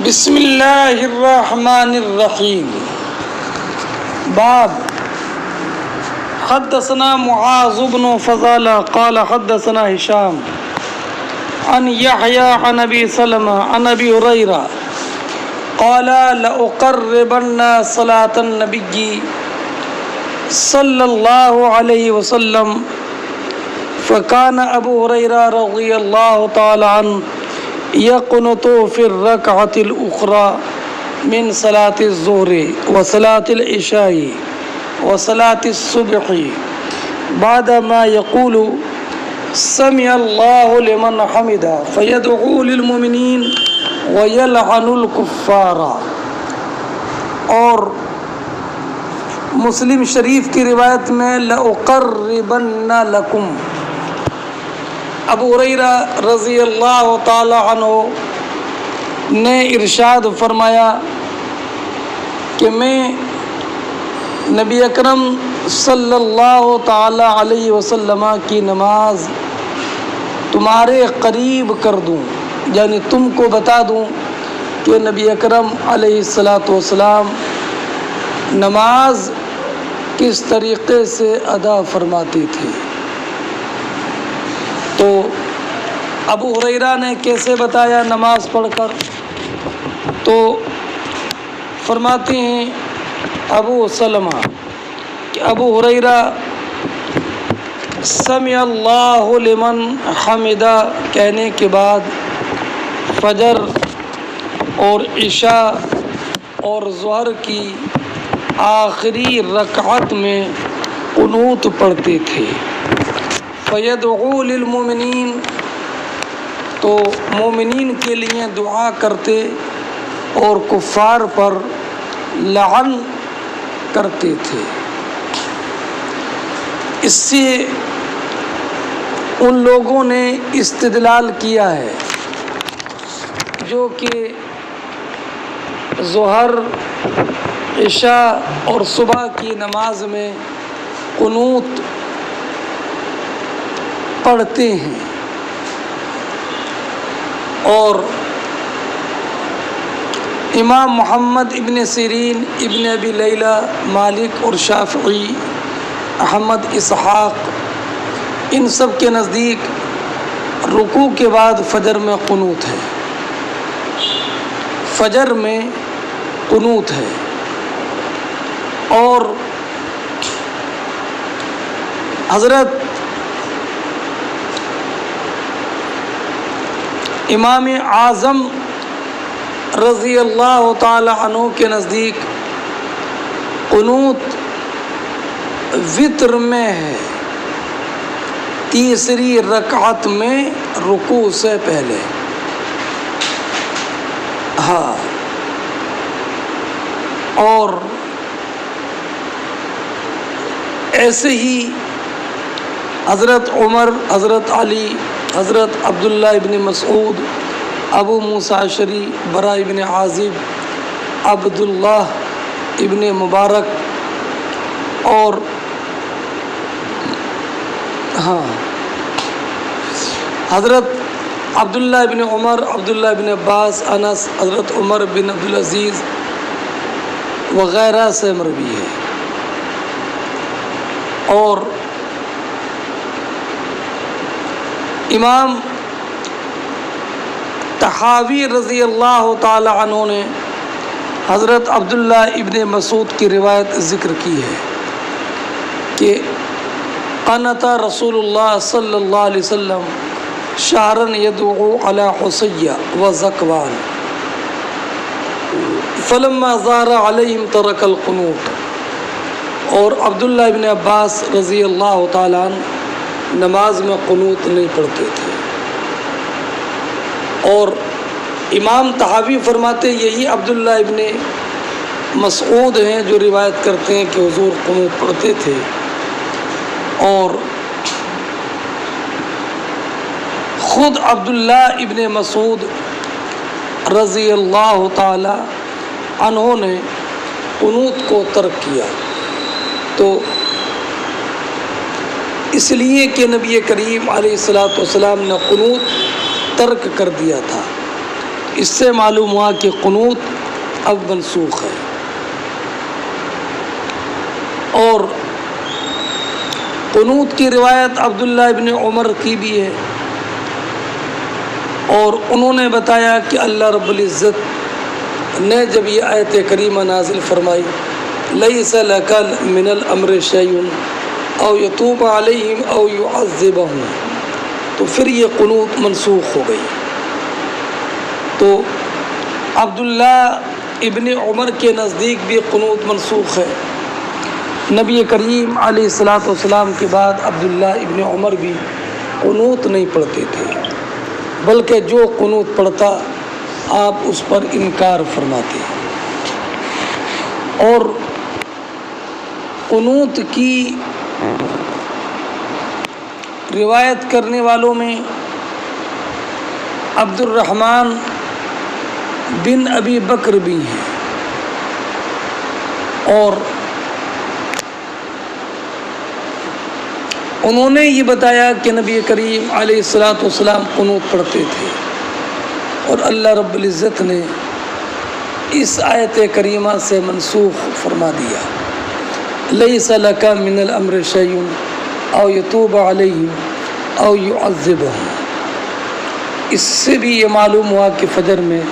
بسم اللہ الرحمن الرحیم۔ باب حدثنا معاذ بن فضالہ قال حدثنا ہشام عن یحییٰ عن ابی سلمہ عن ابی ہریرہ قال لأقربن صلاة النبی صلی اللہ علیہ وسلم فكان ابو ہریرہ رضی اللہ تعالی عنہ يقنط في الركعة الأخرى من صلاة الظهر وصلاة العشاء وصلاة الصبح بعدما يقول سمع الله لمن حمده فيدعو للمؤمنين ويلعن الكفار۔ اور مسلم شریف کی روایت میں لأقربن لكم، ابو ہریرہ رضی اللہ تعالی عنہ نے ارشاد فرمایا کہ میں نبی اکرم صلی اللہ تعالی علیہ وسلم کی نماز تمہارے قریب کر دوں، یعنی تم کو بتا دوں کہ نبی اکرم علیہ الصلاۃ والسلام نماز کس طریقے سے ادا فرماتے تھے۔ تو ابو ہریرہ نے کیسے بتایا نماز پڑھ کر؟ تو فرماتے ہیں ابو سلمہ کہ ابو ہریرہ سمع اللہ لمن حمدہ کہنے کے بعد فجر اور عشاء اور ظہر کی آخری رکعت میں قنوت پڑھتے تھے۔ فَيَدْعُو لِلْمُؤْمِنِينَ، تو مومنین کے لیے دعا کرتے اور کفار پر لعن کرتے تھے۔ اس سے ان لوگوں نے استدلال کیا ہے جو کہ ظہر، عشاء اور صبح کی نماز میں قنوت پڑھتے ہیں، اور امام محمد ابن سیرین، ابن ابی لیلہ، مالک اور شافعی، احمد، اسحاق، ان سب کے نزدیک رکوع کے بعد فجر میں قنوت ہے، فجر میں قنوت ہے۔ اور حضرت امام اعظم رضی اللہ تعالی عنہ کے نزدیک قنوت وتر میں ہے، تیسری رکعت میں رکوع سے پہلے۔ ہاں، اور ایسے ہی حضرت عمر، حضرت علی، حضرت عبداللہ ابن مسعود، ابو موسیٰ اشعری، برا ابن عازب، عبداللہ ابن مبارک، اور حضرت عبداللہ ابن عمر، عبداللہ ابن عباس، انس، حضرت عمر بن عبدالعزیز وغیرہ سے مروی ہے۔ اور امام طحاوی رضی اللہ تعالی عنہ نے حضرت عبداللہ ابن مسعود کی روایت ذکر کی ہے کہ قنت رسول اللہ صلی اللہ علیہ وسلم شہرا یدعو علی حصیہ و ذکوان فلما ظہر علیہم ترک القنوت۔ اور عبداللہ ابن عباس رضی اللہ تعالی عنہ نماز میں قنوت نہیں پڑھتے تھے، اور امام طحاوی فرماتے یہی عبداللہ ابن مسعود ہیں جو روایت کرتے ہیں کہ حضور قنوت پڑھتے تھے۔ اور خود عبداللہ ابن مسعود رضی اللہ تعالی عنہ نے قنوت کو ترک کیا، تو اس لیے کہ نبی کریم علیہ الصلوۃ والسلام نے قنوت ترک کر دیا تھا۔ اس سے معلوم ہوا کہ قنوت اب منسوخ ہے۔ اور قنوت کی روایت عبداللہ ابن عمر کی بھی ہے، اور انہوں نے بتایا کہ اللہ رب العزت نے جب یہ آیت کریمہ نازل فرمائی لیس لک من الامر شیء او یتوب علیہم او یعذبہم، تو پھر یہ قنوت منسوخ ہو گئی۔ تو عبداللہ ابن عمر کے نزدیک بھی قنوت منسوخ ہے۔ نبی کریم علیہ الصلاۃ والسلام کے بعد عبداللہ ابن عمر بھی قنوت نہیں پڑھتے تھے، بلکہ جو قنوت پڑھتا آپ اس پر انکار فرماتے۔ اور قنوت کی روایت کرنے والوں میں عبد الرحمن بن ابی بکر بھی ہیں، اور انہوں نے یہ بتایا کہ نبی کریم علیہ الصلاۃ والسلام قنوت پڑھتے تھے، اور اللہ رب العزت نے اس آیت کریمہ سے منسوخ فرما دیا لیس لک من الامر شیء او یتوب علیہم او یعذبہم۔ اس سے بھی یہ معلوم ہوا کہ فجر میں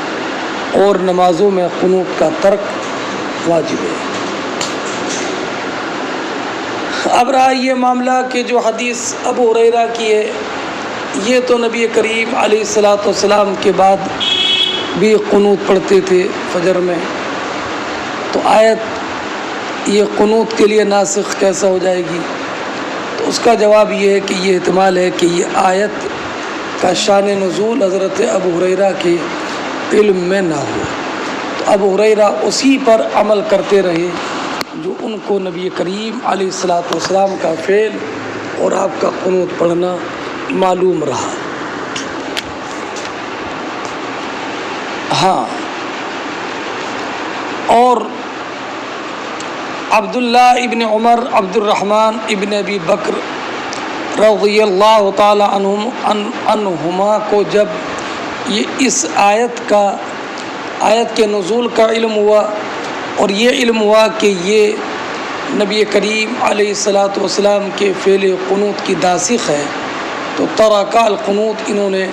اور نمازوں میں قنوت کا ترک واجب ہے۔ اب رہا یہ معاملہ کہ جو حدیث ابو ہریرہ کی ہے، یہ تو نبی کریم علیہ الصلاۃ والسلام کے بعد بھی قنوت پڑھتے تھے فجر میں، تو آیت یہ قنوت کے لیے ناسخ کیسا ہو جائے گی؟ تو اس کا جواب یہ ہے کہ یہ احتمال ہے کہ یہ آیت کا شان نزول حضرت ابو ہریرہ کے علم میں نہ ہو، تو ابو ہریرہ اسی پر عمل کرتے رہے جو ان کو نبی کریم علیہ الصلاۃ والسلام کا فعل اور آپ کا قنوت پڑھنا معلوم رہا۔ ہاں، اور عبداللہ ابن عمر، عبد الرحمن ابن ابی بکر رضی اللہ تعالی عنہما کو جب یہ اس آیت کے نزول کا علم ہوا، اور یہ علم ہوا کہ یہ نبی کریم علیہ الصلاۃ والسلام کے فعل قنوت کی داسخ ہے، تو ترک القنوت، انہوں نے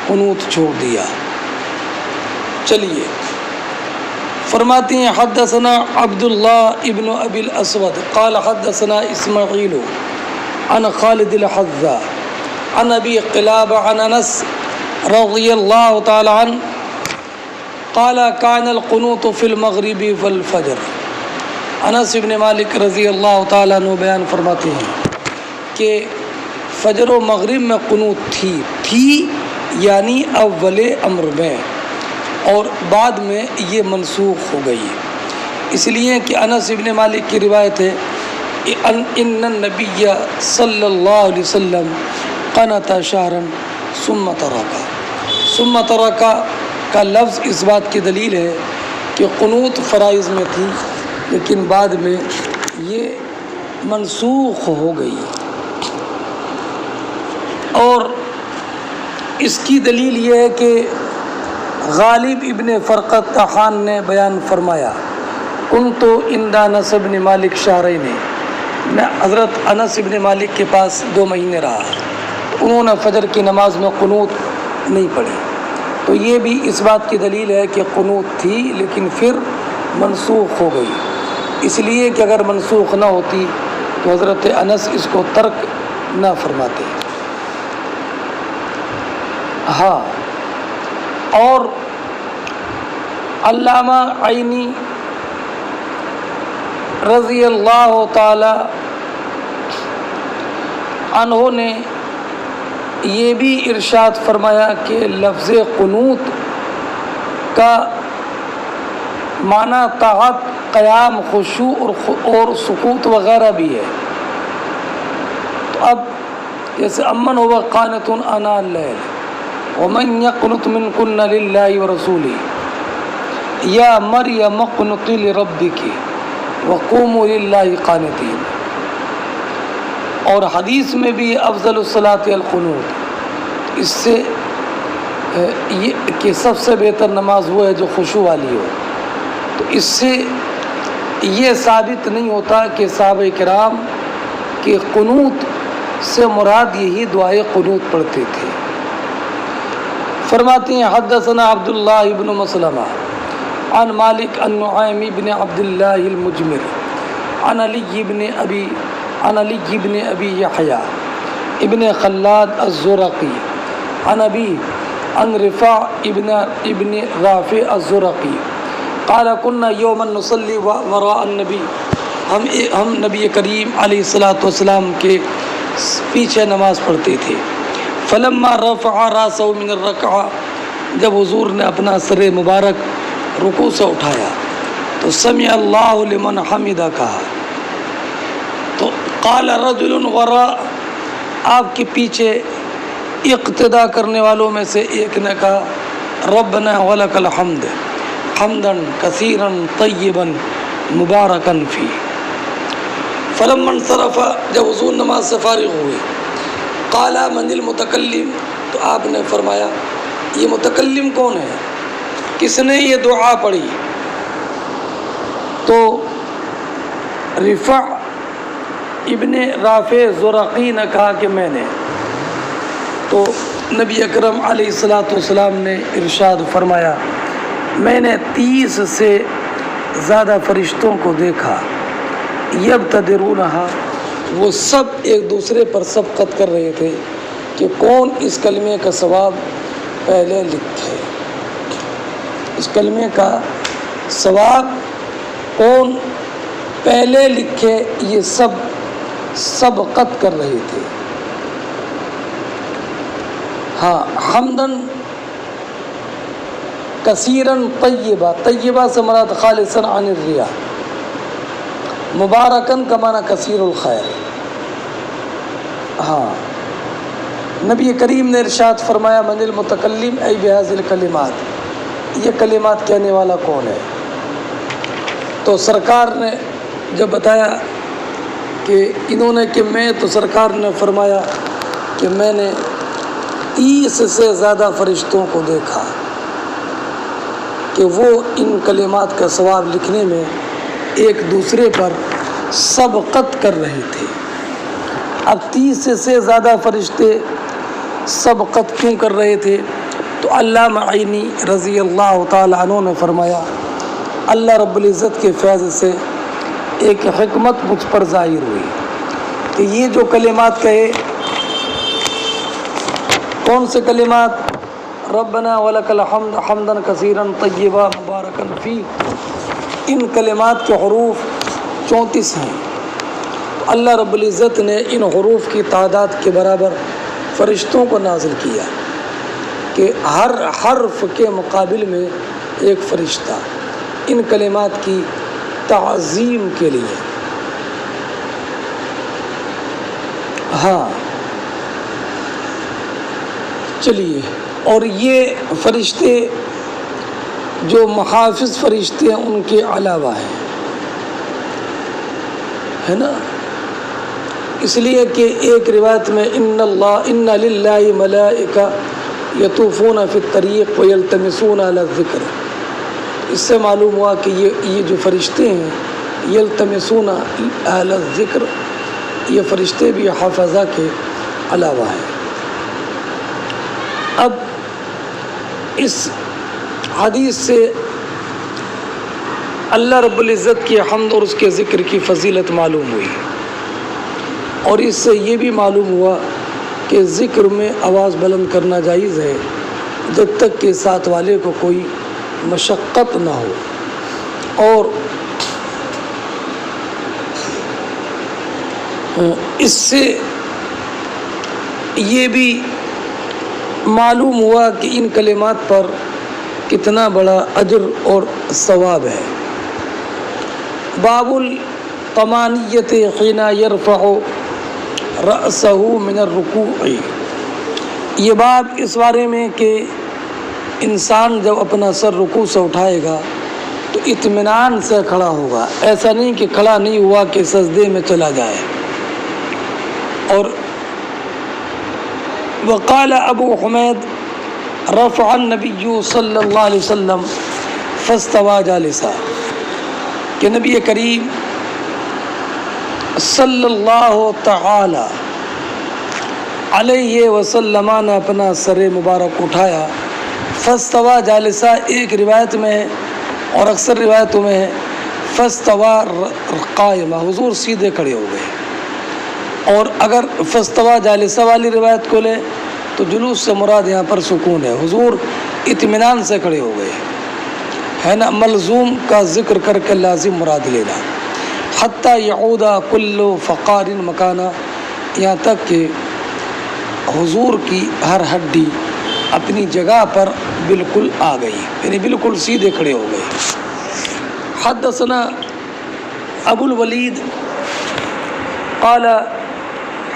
قنوت چھوڑ دیا۔ چلیے فرماتے ہیں حدثنا عبداللہ ابن ابی الاسود قال حدثنا اسماعیل عن خالد الحذا عن ابی قلابہ عن انس رضی اللہ تعالی عنہ قال کان القنوت فی المغرب والفجر۔ انس بن مالک رضی اللہ تعالیٰ عنہ بیان فرماتے ہیں کہ فجر و مغرب میں قنوت تھی یعنی اول امر میں، اور بعد میں یہ منسوخ ہو گئی، اس لیے کہ انس بن مالک کی روایت ہے ان النبی صلی اللہ علیہ وسلم قنت شہرا ثم ترک کا لفظ اس بات کی دلیل ہے کہ قنوت فرائض میں تھی لیکن بعد میں یہ منسوخ ہو گئی۔ اور اس کی دلیل یہ ہے کہ غالب ابن فرقت طحان نے بیان فرمایا کنت عند انس بن مالک شہرین، میں حضرت انس بن مالک کے پاس 2 مہینے رہا، انہوں نے فجر کی نماز میں قنوت نہیں پڑھی، تو یہ بھی اس بات کی دلیل ہے کہ قنوت تھی لیکن پھر منسوخ ہو گئی، اس لیے کہ اگر منسوخ نہ ہوتی تو حضرت انس اس کو ترک نہ فرماتے۔ ہاں، اور علامہ عینی رضی اللہ تعالی عنہ نے یہ بھی ارشاد فرمایا کہ لفظ قنوت کا معنی طاعت، قیام، خشوع اور سکوت وغیرہ بھی ہے۔ تو اب جیسے امن ہوا قانت آناء اللیل ومن یقنت منکن للہ ورسولہ یا مریم اقنتی لربک وقوموا للہ قانتین، اور حدیث میں بھی افضل الصلاۃ القنوت، اس سے یہ کہ سب سے بہتر نماز وہ ہے جو خشوع والی ہو، تو اس سے یہ ثابت نہیں ہوتا کہ صحابہ کرام کے قنوت سے مراد یہی دعائے قنوت پڑھتے تھے۔ فرماتے ہیں حدثنا عبداللہ ابن مسلمہ عن مالک عن نعیم بن عبداللہ المجمر عن علی بن ابی یحییٰ ابن خلاد الزرقی عن ابی عن رفاع ابن رافع الزرقی قال كنا یوما نصلی وراء النبی، ہم نبی کریم علیہ الصلاۃ والسلام کے پیچھے نماز پڑھتے تھے۔ فلما رفع راسہ من الرکعہ، جب حضور نے اپنا سر مبارک رکوع سے اٹھایا تو سمع اللہ لمن حمدہ کہا، تو قال رجل وراء، آپ کے پیچھے اقتدا کرنے والوں میں سے ایک نے کہا ربنا ولک الحمد حمدا کثیرا طیبا مبارکا فی۔ فلما انصرف، جب حضور نماز سے فارغ ہوئے، قال من المتکلم، تو آپ نے فرمایا یہ متکلم کون ہے، کس نے یہ دعا پڑھی؟ تو رفع ابن رافع زرقی نے کہا کہ میں نے۔ تو نبی اکرم علیہ الصلاۃ والسلام نے ارشاد فرمایا میں نے 30 سے زیادہ فرشتوں کو دیکھا، یبتدرونہا، وہ سب ایک دوسرے پر سبقت کر رہے تھے کہ کون اس کلمے کا ثواب پہلے لکھے، اس کلمے کا ثواب کون پہلے لکھے، یہ سب سبقت کر رہے تھے۔ ہاں، حمدن کثیرن طیبہ، طیبہ سے مراد خالصاً عن الریا، مبارکن کا معنی کثیر الخیر۔ ہاں، نبی کریم نے ارشاد فرمایا من المتکلم ای بہذی الکلمات، یہ کلمات کہنے والا کون ہے؟ تو سرکار نے جب بتایا کہ انہوں نے کہ میں، تو سرکار نے فرمایا کہ میں نے 30 سے زیادہ فرشتوں کو دیکھا کہ وہ ان کلمات کا ثواب لکھنے میں ایک دوسرے پر سبقت کر رہے تھے۔ اب 30 سے زیادہ فرشتے سبقت کیوں کر رہے تھے؟ تو علامہ عینی رضی اللہ تعالی عنہ نے فرمایا اللہ رب العزت کے فیض سے ایک حکمت مجھ پر ظاہر ہوئی کہ یہ جو کلمات کہے، کون سے کلمات؟ ربنا ولک الحمد حمدا کثیرا طیبا مبارکا فی، ان کلمات کے حروف 34 ہیں۔ اللہ رب العزت نے ان حروف کی تعداد کے برابر فرشتوں کو نازل کیا کہ ہر حرف کے مقابل میں ایک فرشتہ ان کلمات کی تعظیم کے لیے۔ ہاں چلیے، اور یہ فرشتے جو محافظ فرشتے ہیں ان کے علاوہ ہیں، ہے نا، اس لیے کہ ایک روایت میں ان للہ ملائکہ یطوفون فی الطریق ویلتمسون اہل الذکر، اس سے معلوم ہوا کہ یہ جو فرشتے ہیں یلتمسون اہل الذکر، یہ فرشتے بھی حفظہ کے علاوہ ہیں۔ اب اس حدیث سے اللہ رب العزت کی حمد اور اس کے ذکر کی فضیلت معلوم ہوئی، اور اس سے یہ بھی معلوم ہوا کہ ذکر میں آواز بلند کرنا جائز ہے جب تک کہ ساتھ والے کو کوئی مشقت نہ ہو، اور اس سے یہ بھی معلوم ہوا کہ ان کلمات پر کتنا بڑا اجر اور ثواب ہے۔ باب الطمانیۃ حین یرفع رأسہ من الرکوع، یہ باب اس بارے میں کہ انسان جب اپنا سر رکوع سے اٹھائے گا تو اطمینان سے کھڑا ہوگا، ایسا نہیں کہ کھڑا نہیں ہوا کہ سجدے میں چلا جائے۔ اور وقال ابو حمید رفع النبی صلی اللہ علیہ وسلم فاستوى جالسا کہ نبی کریم صلی اللہ تعالی علیہ وسلم نے اپنا سر مبارک اٹھایا، فاستوى جالسا ایک روایت میں ہے اور اکثر روایتوں میں ہے فاستوى قائما، حضور سیدھے کھڑے ہو گئے، اور اگر فاستوى جالسا والی روایت کو لیں تو جلوس سے مراد یہاں پر سکون ہے، حضور اطمینان سے کھڑے ہو گئے، ہے نا، ملزوم کا ذکر کر کے لازم مراد لینا، حتی یعود کل فقار مکانا، یہاں تک کہ حضور کی ہر ہڈی اپنی جگہ پر بالکل آ گئی، یعنی بالکل سیدھے کھڑے ہو گئے۔ حدثنا ابو الولید قال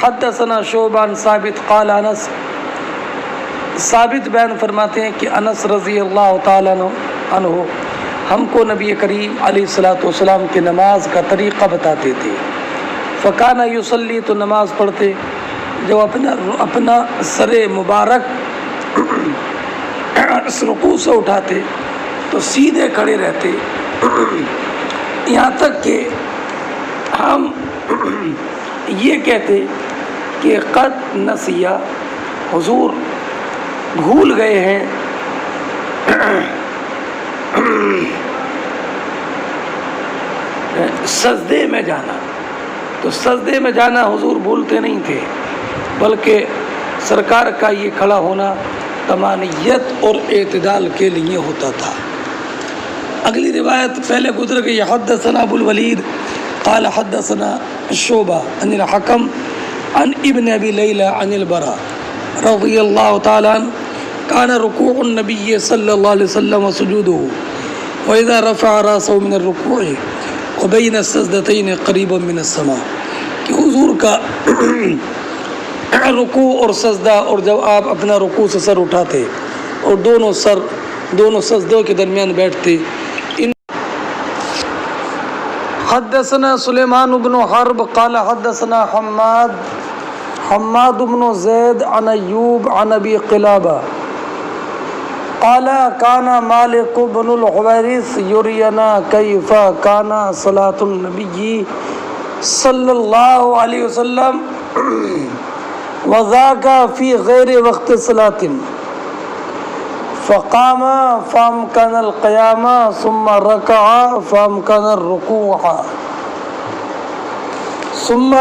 حدثنا شعبہ ثابت قال انس، ثابت بیان فرماتے ہیں کہ انس رضی اللہ تعالیٰ عنہ ہم کو نبی کریم علیہ الصلوۃ والسلام کی نماز کا طریقہ بتاتے تھے، فکانہ یصلی، تو نماز پڑھتے جب اپنا سر مبارک اس رکوع سے اٹھاتے تو سیدھے کھڑے رہتے، یہاں تک کہ ہم یہ کہتے کہ قد نسیا، حضور بھول گئے ہیں سجدے میں جانا، تو سجدے میں جانا حضور بھولتے نہیں تھے، بلکہ سرکار کا یہ کھڑا ہونا طمانینت اور اعتدال کے لیے ہوتا تھا۔ اگلی روایت پہلے گزر گئی، حدثنا ابو الولید قال حدثنا شعبہ عن الحکم عن ابن ابی لیلى عن البراء رضی اللہ تعالیٰ عنہ کان رکوع النبی صلی اللہ علیہ وسلم وسجودہ وإذا رفع راسه من الرکوع وبین السجدتین قریبا من السماء، کہ حضور کا رکوع اور سجدہ، اور جب آپ اپنا رکوع سے سر اٹھاتے اور دونوں سجدوں کے درمیان بیٹھتے۔ حدثنا سلیمان بن حرب قال حدثنا حماد بن زید عن ایوب عن ابی قلابہ قال کان مالک بن الحویرث یرینا کیف کان صلاۃ النبی صلی اللہ علیہ وسلم وذاک فی غیر وقت صلاۃ فقام فامکن القیام ثم رکع فامکن الرکوع ثم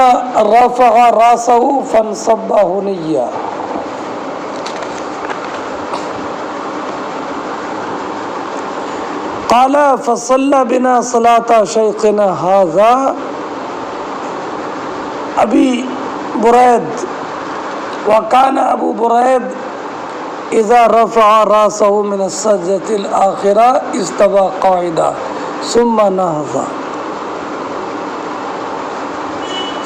رفع راسه فانصب هنيا۔ قال فصلى بنا صلاة شيخنا هذا أبي بريد وكان أبو بريد إذا رفع راسه من السجدة الآخرة استوى قاعدا ثم نهض۔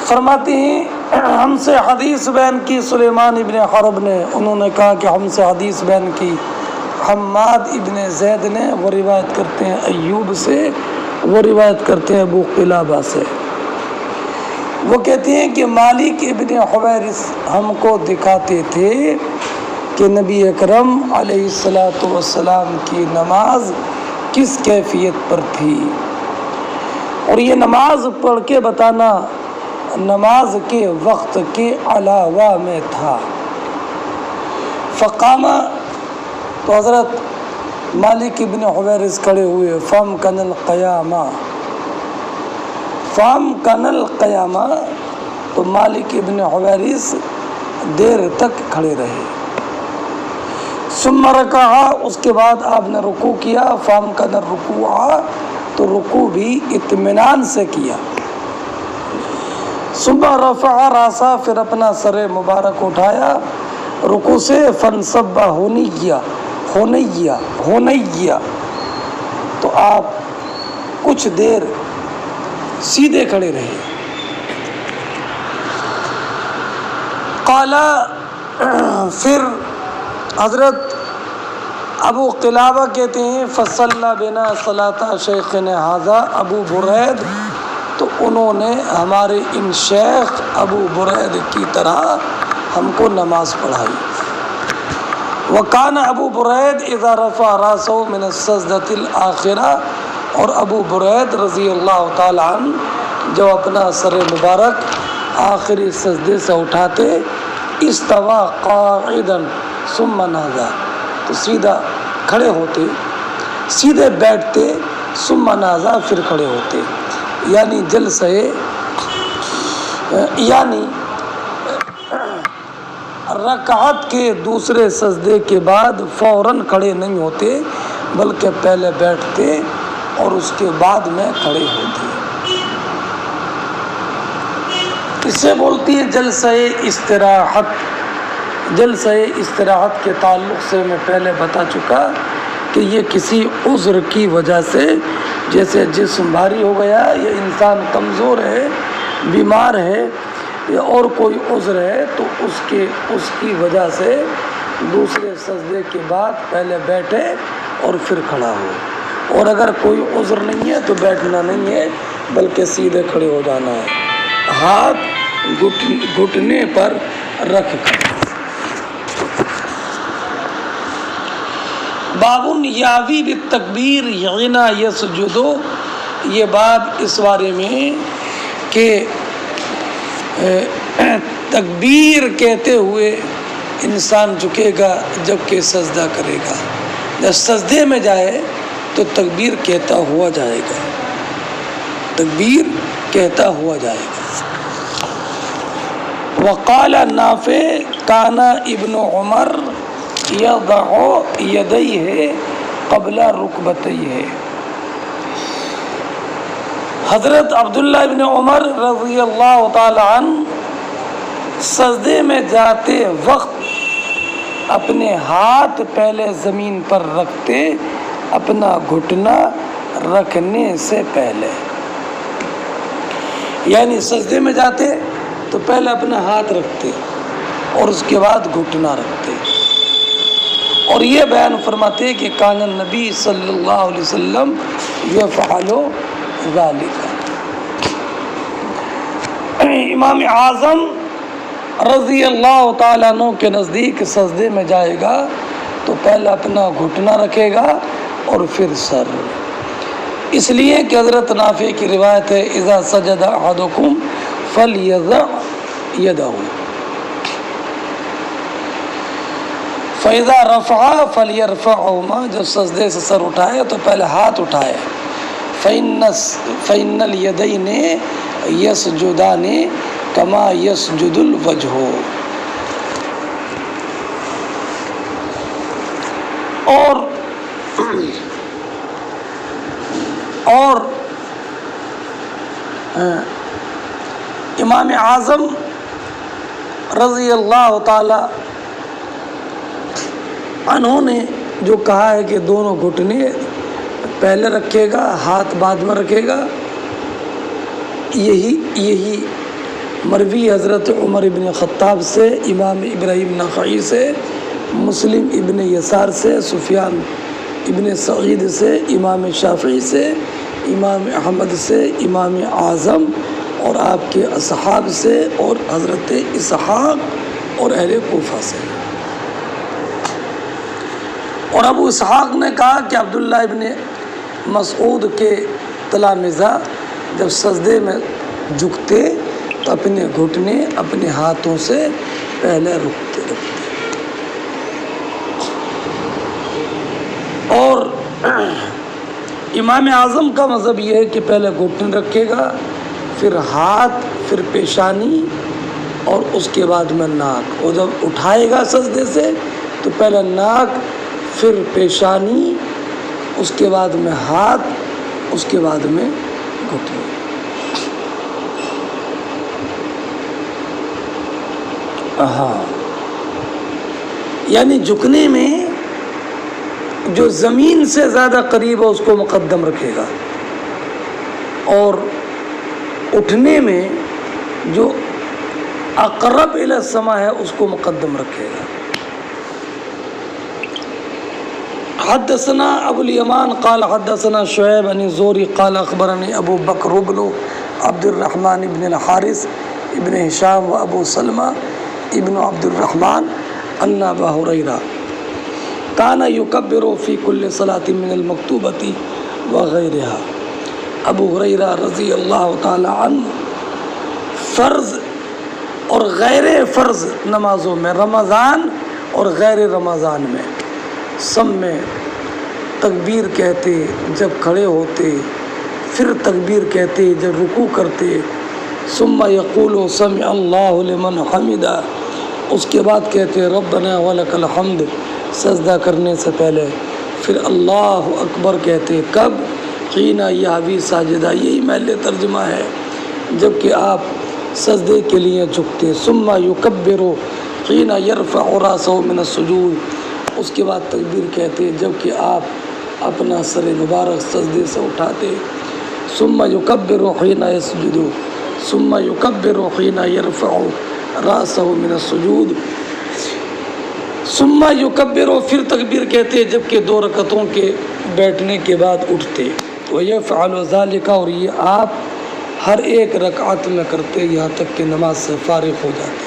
فرماتے ہیں ہم سے حدیث بیان کی سلیمان ابن حرب نے، انہوں نے کہا کہ ہم سے حدیث بیان کی حماد ابن زید نے، وہ روایت کرتے ہیں ایوب سے، وہ روایت کرتے ہیں ابو قلابہ سے، وہ کہتے ہیں کہ مالک ابن حویرث ہم کو دکھاتے تھے کہ نبی اکرم علیہ الصلوۃ والسلام کی نماز کس کیفیت پر تھی، اور یہ نماز پڑھ کے بتانا نماز کے وقت کے علاوہ میں تھا۔ فقامہ، تو حضرت مالک ابن حویرث کھڑے ہوئے، فامکن القیامہ، فامکن القیامہ، تو مالک ابن حویرث دیر تک کھڑے رہے۔ ثم رکع، اس کے بعد آپ نے رکوع کیا، فامکن الرکوع، تو رکوع بھی اطمینان سے کیا۔ ثم رفع راسا، پھر اپنا سر مبارک اٹھایا رکوع سے، فانصب ہنیّا، تو آپ کچھ دیر سیدھے کھڑے رہے۔ قال، پھر حضرت ابو قلابہ کہتے ہیں فصلی بنا صلاۃ شیخنا ھذا ابو برید، تو انہوں نے ہمارے ان شیخ ابو برید کی طرح ہم کو نماز پڑھائی۔ وکان ابو برید اذا رفع راسہ من السجدۃ الآخرہ، اور ابو برید رضی اللہ تعالی عنہ جب اپنا سر مبارک آخری سجدے سے اٹھاتے، استوى قاعدا ثم نہض، تو سیدھا کھڑے ہوتے، سیدھے بیٹھتے، ثم نہض، پھر کھڑے ہوتے، یعنی جلسے یعنی رکعت کے دوسرے سجدے کے بعد فوراً کھڑے نہیں ہوتے، بلکہ پہلے بیٹھتے اور اس کے بعد میں کھڑے ہوتے۔ اسے بولتی ہے جلسہ استراحت۔ جلسہ استراحت کے تعلق سے میں پہلے بتا چکا کہ یہ کسی عذر کی وجہ سے، جیسے جسم بھاری ہو گیا یا انسان کمزور ہے، بیمار ہے یا اور کوئی عذر ہے، تو اس کی وجہ سے دوسرے سجدے کے بعد پہلے بیٹھے اور پھر کھڑا ہو، اور اگر کوئی عذر نہیں ہے تو بیٹھنا نہیں ہے بلکہ سیدھے کھڑے ہو جانا ہے، ہاتھ گھٹنے پر رکھ کر۔ بابٌ یاوی بالتکبیر حین یسجد، یہ باب اس بارے میں کہ تکبیر کہتے ہوئے انسان جھکے گا جب کہ سجدہ کرے گا، جب سجدے میں جائے تو تکبیر کہتا ہوا جائے گا، تکبیر کہتا ہوا جائے گا۔ وقال نافع کان ابن عمر یضع یدیہ قبل رکبتیہ، حضرت عبداللہ ابن عمر رضی اللہ تعالی عنہ سجدے میں جاتے وقت اپنے ہاتھ پہلے زمین پر رکھتے، اپنا گھٹنا رکھنے سے پہلے، یعنی سجدے میں جاتے تو پہلے اپنا ہاتھ رکھتے اور اس کے بعد گھٹنا رکھتے، اور یہ بیان فرماتے کہ کان النبی صلی اللہ علیہ وسلم یفعل ذالک۔ امام اعظم رضی اللہ تعالیٰ عنہ کے نزدیک سجدے میں جائے گا تو پہلے اپنا گھٹنا رکھے گا اور پھر سر، اس لیے کہ حضرت نافع کی روایت ہے اذا سجد احدکم فلیضع یدہ فاذا رفع فلیرفعہما، جب سجدے سے سر اٹھائے تو پہلے ہاتھ اٹھائے، فإن الیدین یسجدان کما یسجد الوجہ، اور امام اعظم رضی اللہ تعالی عنہ نے جو کہا ہے کہ دونوں گھٹنے پہلے رکھے گا، ہاتھ بعد میں رکھے گا، یہی مروی حضرت عمر ابن خطاب سے، امام ابراہیم نخعی سے، مسلم ابن یسار سے، سفیان ابن سعید سے، امام شافعی سے، امام احمد سے، امام اعظم اور آپ کے اصحاب سے، اور حضرت اسحاق اور اہل کوفہ سے۔ اور ابو اسحاق نے کہا کہ عبداللہ ابن مسعود کے تلامذہ جب سجدے میں جھکتے تو اپنے گھٹنے اپنے ہاتھوں سے پہلے رکھتے اور امام اعظم کا مذہب یہ ہے کہ پہلے گھٹنے رکھے گا، پھر ہاتھ، پھر پیشانی اور اس کے بعد میں ناک، اور جب اٹھائے گا سجدے سے تو پہلے ناک، پھر پیشانی، اس کے بعد میں ہاتھ، اس کے بعد میں گھٹنے۔ ہاں، یعنی جھکنے میں جو زمین سے زیادہ قریب ہے اس کو مقدم رکھے گا، اور اٹھنے میں جو اقرب الی السماء ہے اس کو مقدم رکھے گا۔ حدثنا ابو الیمان قال حدثنا شعیب عن الزہری قال اخبرنی ابو بکر بن عبد الرحمن بن الحارث ابن ہشام و ابو سلمہ ابن عبد الرحمن ان ابا ہریرہ کانا یکبر فی کل صلاۃ من المکتوبۃ وغیرہا۔ ابو ہریرہ رضی اللہ تعالی عنہ فرض اور غیر فرض نمازوں میں، رمضان اور غیر رمضان میں، سب میں تکبیر کہتے جب کھڑے ہوتے، پھر تکبیر کہتے جب رکوع کرتے، ثم یقول سمع اللہ لمن حمدہ، اس کے بعد کہتے ربنا ولک الحمد سجدہ کرنے سے پہلے، پھر اللہ اکبر کہتے کب؟ حین یہوی ساجدہ، یہی محل ترجمہ ہے جب کہ آپ سجدے کے لیے جھکتے، ثم یکبر حین یرفع راسہ من السجود، اس کے بعد تکبیر کہتے جب کہ آپ اپنا سر مبارک سجدے سے اٹھاتے، ثم یکبر حین یسجد، ثم یکبر حین یرفع راسہ من السجود، ثم یکبر، پھر تکبیر کہتے جب کہ 2 رکعتوں کے بیٹھنے کے بعد اٹھتے، ویفعل ذلک، اور یہ آپ ہر ایک رکعت میں کرتے یہاں تک کہ نماز سے فارغ ہو جاتے،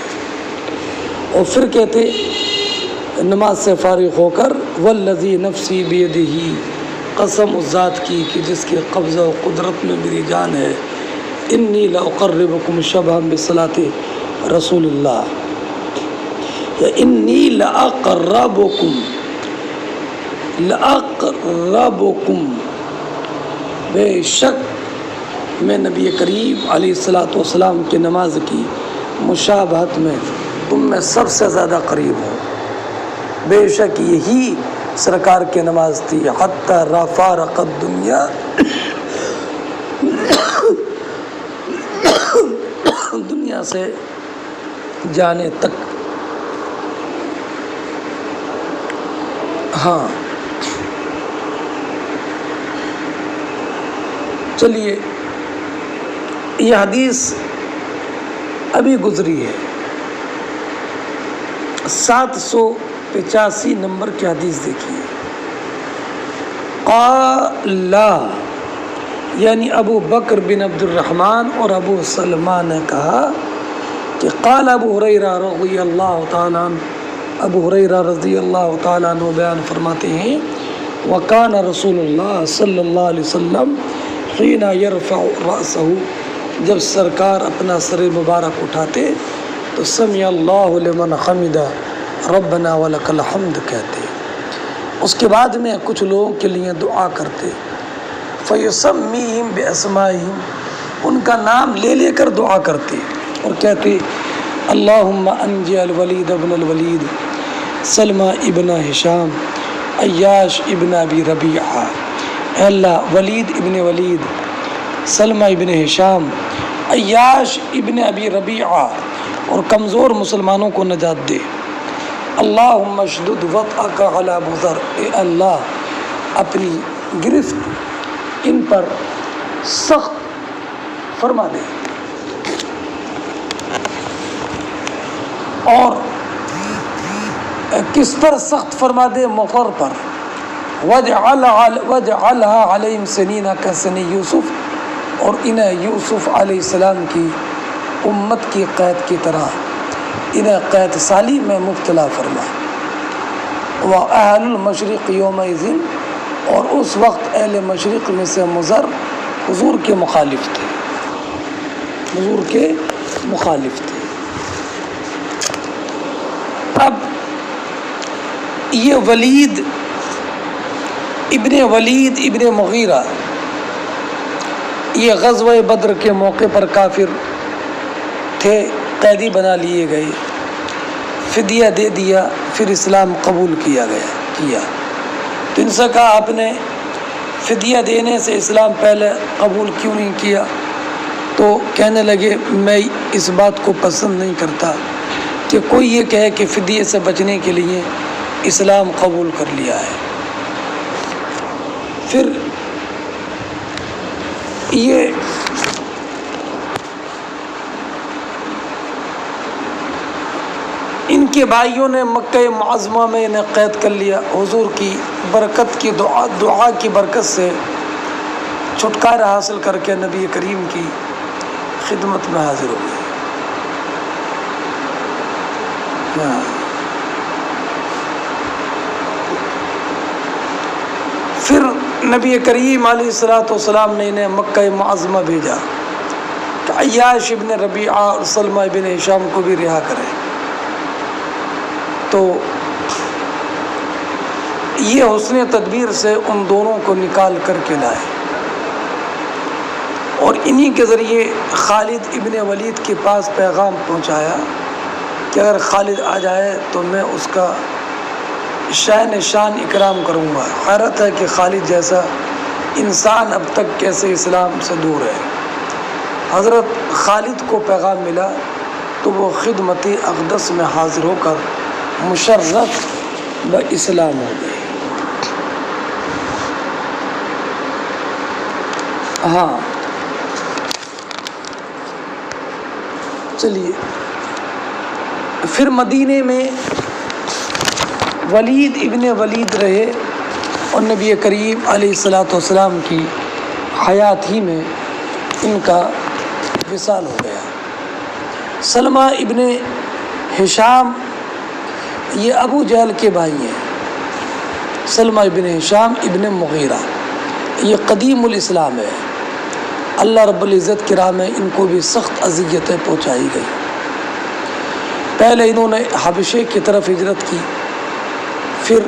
اور پھر کہتے نماز سے فارغ ہو کر والذی نفسی بیدہ، قسم اس ذات کی کہ جس کے قبضہ و قدرت میں میری جان ہے، انی لاقربکم شبہا بصلاۃ رسول اللہ، یا انی لاقربکم بے شک میں نبی کریم علیہ الصلاۃ والسلام کی نماز کی مشابہت میں تم میں سب سے زیادہ قریب ہوں، بے شک یہی سرکار کی نماز تھی، حتی فارق الدنیا، دنیا سے جانے تک۔ ہاں چلیے، یہ حدیث ابھی گزری ہے، 785 نمبر کی حدیث دیکھیے۔ قال، یعنی ابو بکر بن عبد الرحمن اور ابو سلمہ نے کہا کہ قال ابو ہریرہ رضی اللہ تعالیٰ عنہ، ابو ہریرہ رضی اللہ تعالیٰ عنہ بیان فرماتے ہیں وکان رسول اللہ صلی اللہ علیہ وسلم حین یرفع رأسہ، جب سرکار اپنا سر مبارک اٹھاتے تو سمع اللہ لمن حمدہ ربنا ولک الحمد کہتے، اس کے بعد میں کچھ لوگوں کے لیے دعا کرتے، فیسمیہم باسمائہم، ان کا نام لے لے کر دعا کرتے اور کہتے اللہم انجی الولید ابن الولید، سلمہ ابن ہشام، عیاش ابن ابی ربیعہ، اے اللہ ولید ابن ولید، سلمہ ابن ہشام، عیاش ابن ابی ربیعہ اور کمزور مسلمانوں کو نجات دے، اللہم اشدد وطأک علی ابو ذر، اے اللہ اپنی گرفت ان پر سخت فرما دے، اور کس پر سخت فرما دے؟ مغفر پر، وجعلها علیہم سنین کسنی یوسف، اور انہیں یوسف علیہ السلام کی امت کی قید کی طرح انہیں قید سالی میں مبتلا فرما، وَأَهْلُ الْمَشْرِقِ يَوْمَئِذٍ، اور اس وقت اہل مشرق میں سے مضر حضور کے مخالف تھے، حضور کے مخالف تھے۔ اب یہ ولید ابن مغیرہ، یہ غزوہ بدر کے موقع پر کافر تھے، قیدی بنا لیے گئے، فدیہ دے دیا، پھر اسلام قبول کیا تو ان سے کہا آپ نے فدیہ دینے سے اسلام پہلے قبول کیوں نہیں کیا؟ تو کہنے لگے میں اس بات کو پسند نہیں کرتا کہ کوئی یہ کہے کہ فدیے سے بچنے کے لیے اسلام قبول کر لیا ہے۔ پھر یہ ان کے بھائیوں نے مکہ معظمہ میں انہیں قید کر لیا، حضور کی برکت کی دعا کی برکت سے چھٹکارا حاصل کر کے نبی کریم کی خدمت میں حاضر ہو گئے۔ پھر نبی کریم علیہ الصلوۃ والسلام نے انہیں مکہ معظمہ بھیجا کہ عیاش ابن ربیعہ اور سلمہ ابن ہشام کو بھی رہا کریں. تو یہ حسن تدبیر سے ان دونوں کو نکال کر کے لائے اور انہی کے ذریعے خالد ابن ولید کے پاس پیغام پہنچایا کہ اگر خالد آ جائے تو میں اس کا شان اکرام کروں گا. حیرت ہے کہ خالد جیسا انسان اب تک کیسے اسلام سے دور ہے. حضرت خالد کو پیغام ملا تو وہ خدمت اقدس میں حاضر ہو کر مشرف و اسلام ہو گئے. ہاں چلیے پھر مدینے میں ولید ابن ولید رہے اور نبی کریم علیہ الصلوۃ والسلام کی حیات ہی میں ان کا وصال ہو گیا. سلمہ ابن ہشام یہ ابو جہل کے بھائی ہیں. سلمہ ابن ہشام ابن مغیرہ یہ قدیم الاسلام ہے. اللہ رب العزت کی راہ میں ان کو بھی سخت اذیتیں پہنچائی گئی. پہلے انہوں نے حبشے کی طرف ہجرت کی، پھر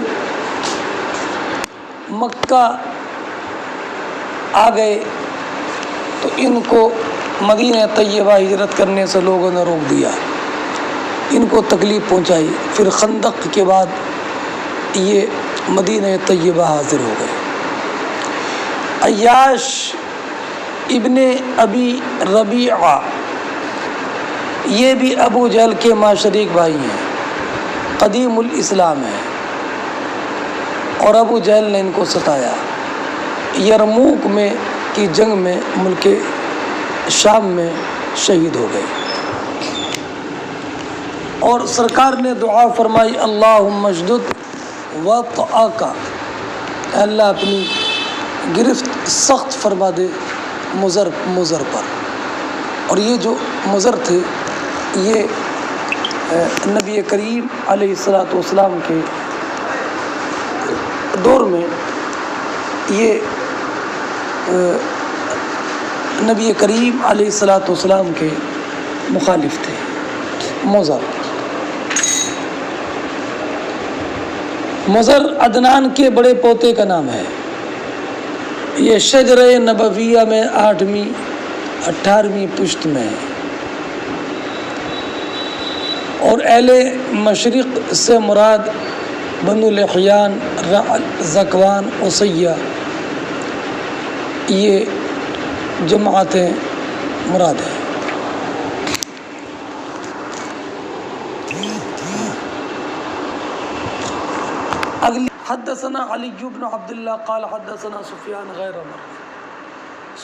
مکہ آ گئے تو ان کو مدینہ طیبہ ہجرت کرنے سے لوگوں نے روک دیا، ان کو تکلیف پہنچائی. پھر خندق کے بعد یہ مدینہ طیبہ حاضر ہو گئے. عیاش ابن ابی ربیعہ یہ بھی ابو جہل کے ماشریک بھائی ہیں، قدیم الاسلام ہے، اور ابو جہل نے ان کو ستایا. یرموک میں کی جنگ میں ملک شام میں شہید ہو گئے. اور سرکار نے دعا فرمائی اللہم اشدد وطأک، اللہ اپنی گرفت سخت فرما دے مضر پر. اور یہ جو مضر تھے یہ نبی کریم علیہ الصلوۃ والسلام کے دور میں یہ نبی کریم علیہ الصلوۃ والسلام کے مخالف تھے. مضر عدنان کے بڑے پوتے کا نام ہے. یہ شجرہ نبویہ میں 8ویں 18ویں پشت میں ہے. اور اہل مشرق سے مراد بنو لحیان، ذکوان، عصیہ یہ جماعتیں مراد ہیں. اگلی حدثنا علی بن عبداللہ قال حدثنا سفیان غیر مرہ.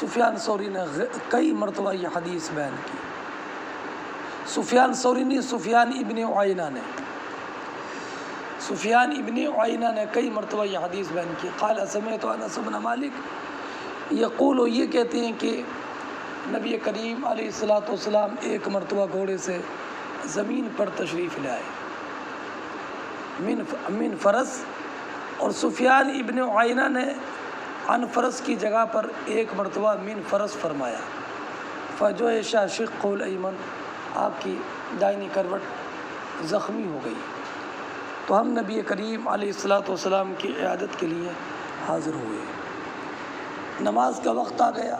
سفیان ثوری نے کئی مرتبہ یہ حدیث بیان کی. سفیان ثوری نہیں، سفیان ابن عیینہ نے. سفیان ابن عیینہ نے کئی مرتبہ یہ حدیث بیان کی. قال سمعت انس بن مالک یقول، یہ کہتے ہیں کہ نبی کریم علیہ الصلوۃ والسلام ایک مرتبہ گھوڑے سے زمین پر تشریف لائے من فرس، اور سفیان ابن عیینہ نے عن فرس کی جگہ پر ایک مرتبہ من فرس فرمایا. فجوش شقہ الایمن، آپ کی دائنی کروٹ زخمی ہو گئی. تو ہم نبی کریم علیہ الصلوۃ والسلام کی عیادت کے لیے حاضر ہوئے. نماز کا وقت آ گیا.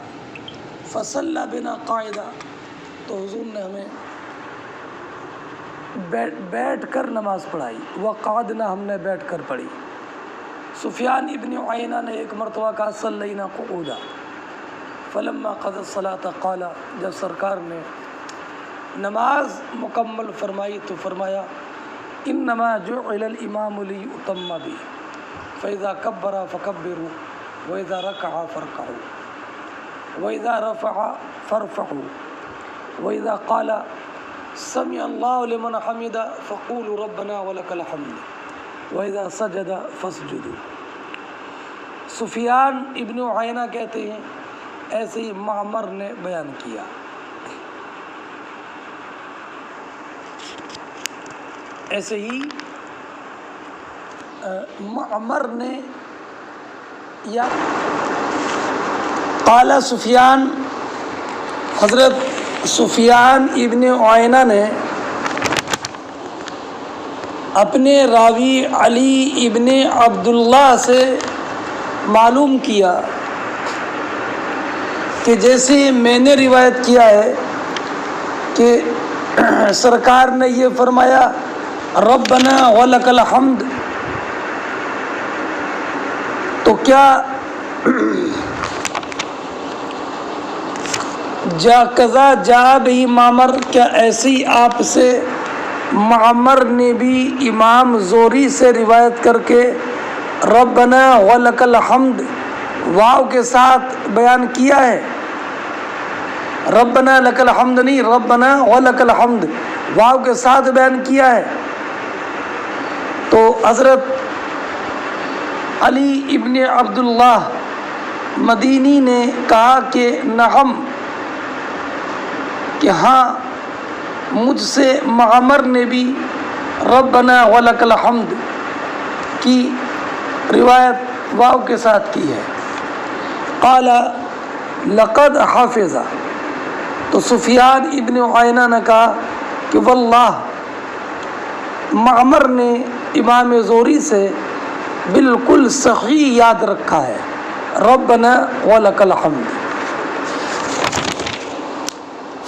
فصلی بنا قاعدہ، تو حضور نے ہمیں بیٹھ کر نماز پڑھائی. وقعدنا، ہم نے بیٹھ کر پڑھی. سفیان ابن عیینہ نے ایک مرتبہ کہا صلینا قعودا. فلما قضى الصلاة قال، جب سرکار نے نماز مکمل فرمائی تو فرمایا انما جعل الامام لیؤتم به فاذا کبر فکبروا واذا رکع فارکعوا واذا رفع فارفعوا واذا قال سمع الله لمن حمده فقولوا ربنا ولك الحمد واذا سجد فاسجدوا. سفیان ابن عیینہ کہتے ہیں ایسے ہی معمر نے بیان کیا. ایسے ہی معمر نے یا قال سفیان، حضرت سفیان ابن عیینہ نے اپنے راوی علی ابن عبداللہ سے معلوم کیا کہ جیسے میں نے روایت کیا ہے کہ سرکار نے یہ فرمایا ربنا ولک الحمد، تو کیا قضا جا بھی معمر، کیا ایسی آپ سے معمر نے بھی امام زہری سے روایت کر کے ربنا ولک الحمد واو کے ساتھ بیان کیا ہے؟ ربنا لک الحمد نہیں، ربنا ولک الحمد واو کے ساتھ بیان کیا ہے۔ تو حضرت علی ابن عبداللہ مدینی نے کہا کہ نعم، کہ ہاں مجھ سے معمر نے بھی ربنا ولک الحمد کی روایت واو کے ساتھ کی ہے۔ قال لقد حافظ، تو سفیان ابن عیینہ نے کہا کہ واللہ معمر نے امام زہری سے بالکل صحیح یاد رکھا ہے ربنا ولک الحمد۔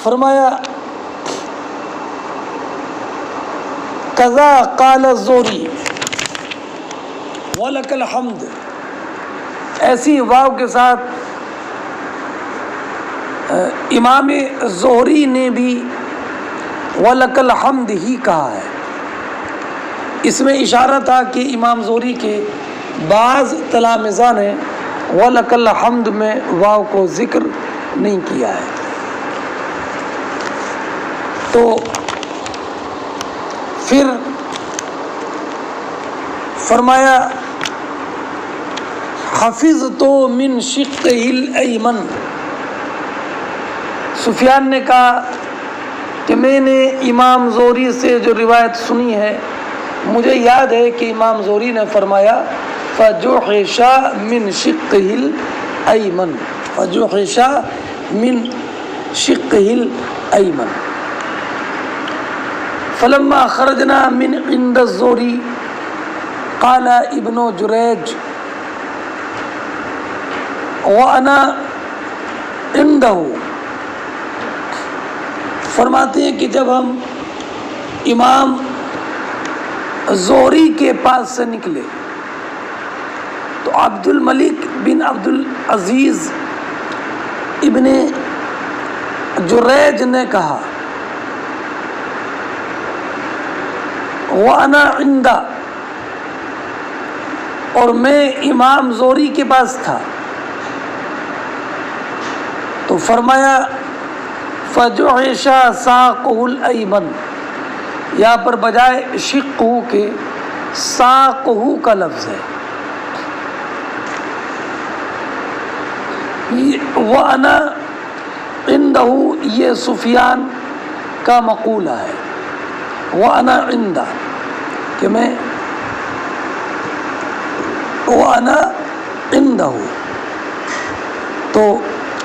فرمایا کذا قال الزہری ولک الحمد، ایسی واو کے ساتھ امام زہری نے بھی وَلَكَ الْحَمْدِ ہی کہا ہے۔ اس میں اشارہ تھا کہ امام زہری کے بعض تلامذہ نے وَلَكَ الْحَمْدِ میں واو کو ذکر نہیں کیا ہے۔ تو پھر فرمایا حفظت من شقہ الایمن، سفیان نے کہا کہ میں نے امام زہری سے جو روایت سنی ہے مجھے یاد ہے کہ امام زہری نے فرمایا فجوحش من شقہ الایمن، فجوحش من شقہ الایمن۔ فلما خرجنا من عند الزہری قال ابن جریج وانا عنده، فرماتے ہیں کہ جب ہم امام زہری کے پاس سے نکلے تو عبد الملک بن عبد العزیز ابن جریج نے کہا وانا عندہ، اور میں امام زہری کے پاس تھا، تو فرمایا فجوحش ساقہ الایمن، یہاں پر بجائے شقہ کے ساقہ کا لفظ ہے۔ وَأَنَا عِنْدَهُ یہ سفیان کا مقولہ ہے، وَأَنَا عِنْدَهُ کہ میں وَأَنَا عِنْدَهُ، تو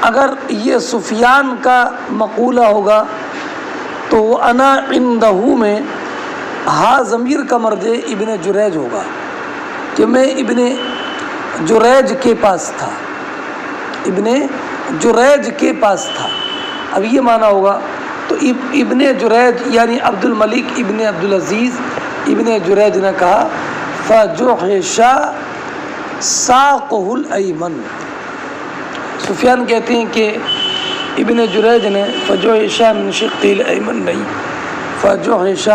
اگر یہ سفیان کا مقولہ ہوگا تو وَأَنَا عِنْدَهُ میں ہا ضمیر کا مرجع ابن جریج ہوگا کہ میں ابن جریج کے پاس تھا، ابن جریج کے پاس تھا۔ اب یہ معنی ہوگا تو ابن جریج یعنی عبد الملک ابن عبد العزیز ابن جریج نے کہا فجوحش ساقہ الایمن، سفیان کہتے ہیں کہ ابن جریج نے فجوحش من شقہ الایمن نہیں، فجوحش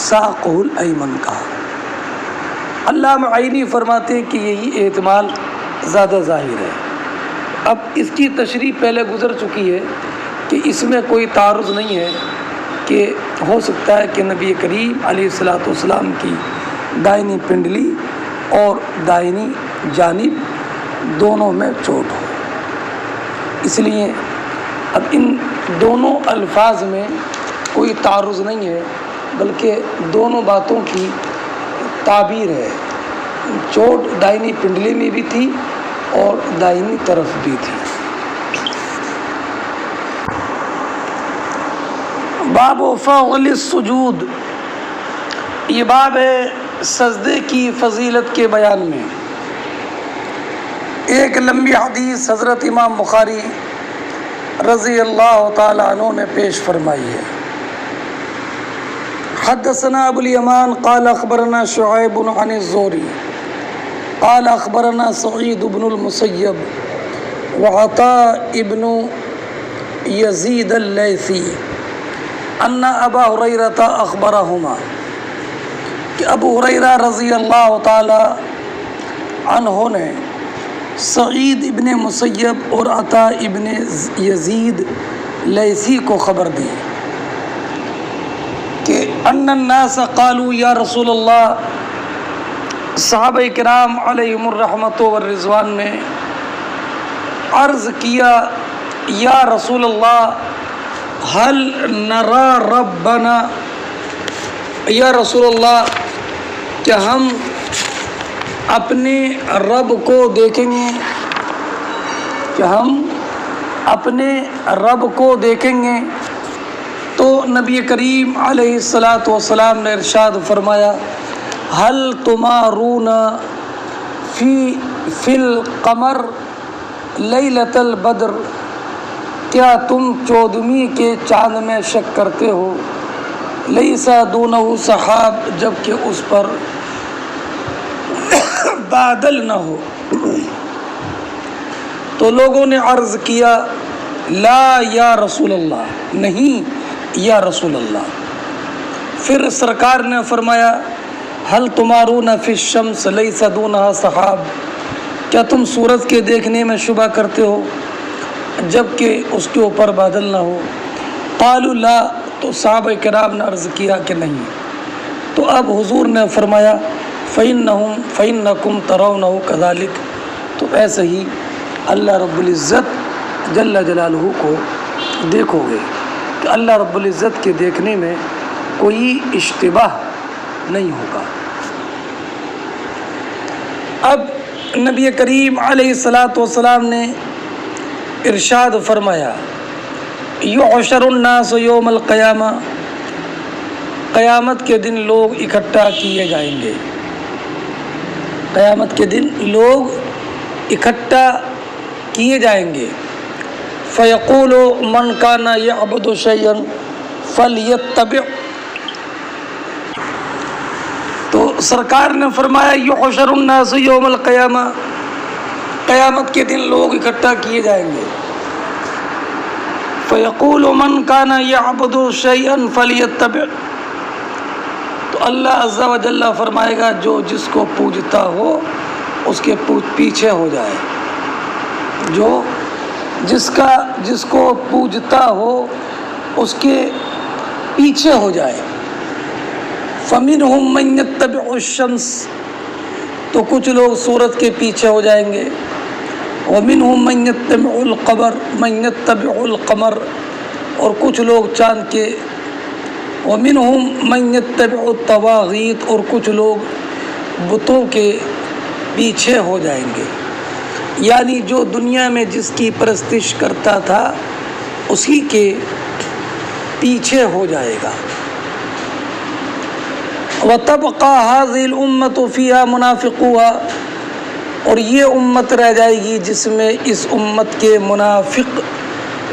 ساقہ الایمن کہا۔ علامہ عینی فرماتے ہیں کہ یہی احتمال زیادہ ظاہر ہے۔ اب اس کی تشریح پہلے گزر چکی ہے کہ اس میں کوئی تعارض نہیں ہے کہ ہو سکتا ہے کہ نبی کریم علیہ الصلوۃ والسلام کی دائنی پنڈلی اور دائنی جانب دونوں میں چوٹ ہو، اس لیے اب ان دونوں الفاظ میں کوئی تعارض نہیں ہے بلکہ دونوں باتوں کی تعبیر ہے۔ چوٹ دائنی پنڈلی میں بھی تھی اور دائنی طرف بھی تھی۔ باب فضل السجود، یہ باب ہے سجدے کی فضیلت کے بیان میں۔ ایک لمبی حدیث حضرت امام بخاری رضی اللہ تعالی عنہ نے پیش فرمائی ہے۔ حدثنا ابو الیمان قال اخبرنا شعیب عن الزہری قال اخبرنا سعید بن المسیب وعطاء ابن یزید اللیثی ان ابا ہریرہ اخبرہما کہ ابو ہریرہ رضی اللہ تعالی عنہ نے سعید ابن مسیب اور عطاء ابن یزید لیثی کو خبر دی کہ ان الناس قالوا یا رسول اللہ، صحابہ کرام علیہم الرحمۃ والرضوان نے عرض کیا یا رسول اللہ هل نرى ربنا، یا رسول اللہ کیا ہم اپنے رب کو دیکھیں گے، کیا ہم اپنے رب کو دیکھیں گے؟ تو نبی کریم علیہ الصلاۃ والسلام نے ارشاد فرمایا هل تمارون فی القمر لیلۃ البدر، کیا تم چودھویں کے چاند میں شک کرتے ہو؟ لیس دونہ سحاب، جبکہ اس پر بادل نہ ہو۔ تو لوگوں نے عرض کیا لا یا رسول اللہ، نہیں یا رسول اللہ۔ پھر سرکار نے فرمایا هل تمارون فی الشمس لیس دونہا سحاب، کیا تم سورج کے دیکھنے میں شبہ کرتے ہو جبکہ اس کے اوپر بادل نہ ہو؟ قالوا لا، تو صحابہ کرام نے عرض کیا کہ نہیں۔ تو اب حضور نے فرمایا فَإِنَّكُمْ تَرَوْنَهُ كَذَلِكَ، تو ایسے ہی اللہ رب العزت جل جلالہ کو دیکھو گے کہ اللہ رب العزت کے دیکھنے میں کوئی اشتباہ نہیں ہوگا۔ اب نبی کریم علیہ الصلاۃ والسلام نے ارشاد فرمایا یحشر الناس یوم القیامہ، قیامت کے دن لوگ اکٹھا کیے جائیں گے، قیامت کے دن لوگ اکٹھا کیے جائیں گے۔ فیقول من کان یعبد شیئا فلیتبع، تو سرکار نے فرمایا یحشر الناس یوم القیامہ، قیامت کے دن لوگ اکٹھا کیے جائیں گے۔ فیقول من کان یعبد شیئا فلیتبع، تو اللہ عز و جل فرمائے گا جو جس کو پوجتا ہو اس کے پیچھے ہو جائے، جو جس کو پوجتا ہو اس کے پیچھے ہو جائے۔ فَمِنْهُمْ مَنْ يَتَّبِعُ الشَّمْسِ، تو کچھ لوگ سورج کے پیچھے ہو جائیں گے۔ وَمِنْهُمْ مَنْ يَتَّبِعُ الْقَمَرِ، اور کچھ لوگ چاند کے۔ وَمِنْهُمْ مَنْ يَتَّبِعُ الطَّوَاغِيتَ، اور کچھ لوگ بتوں کے پیچھے ہو جائیں گے، یعنی جو دنیا میں جس کی پرستش کرتا تھا اسی کے پیچھے ہو جائے گا۔ وَتَبْقَى هَذِهِ الْأُمَّةُ فِيهَا مُنَافِقُوهَا، اور یہ امت رہ جائے گی جس میں اس امت کے منافق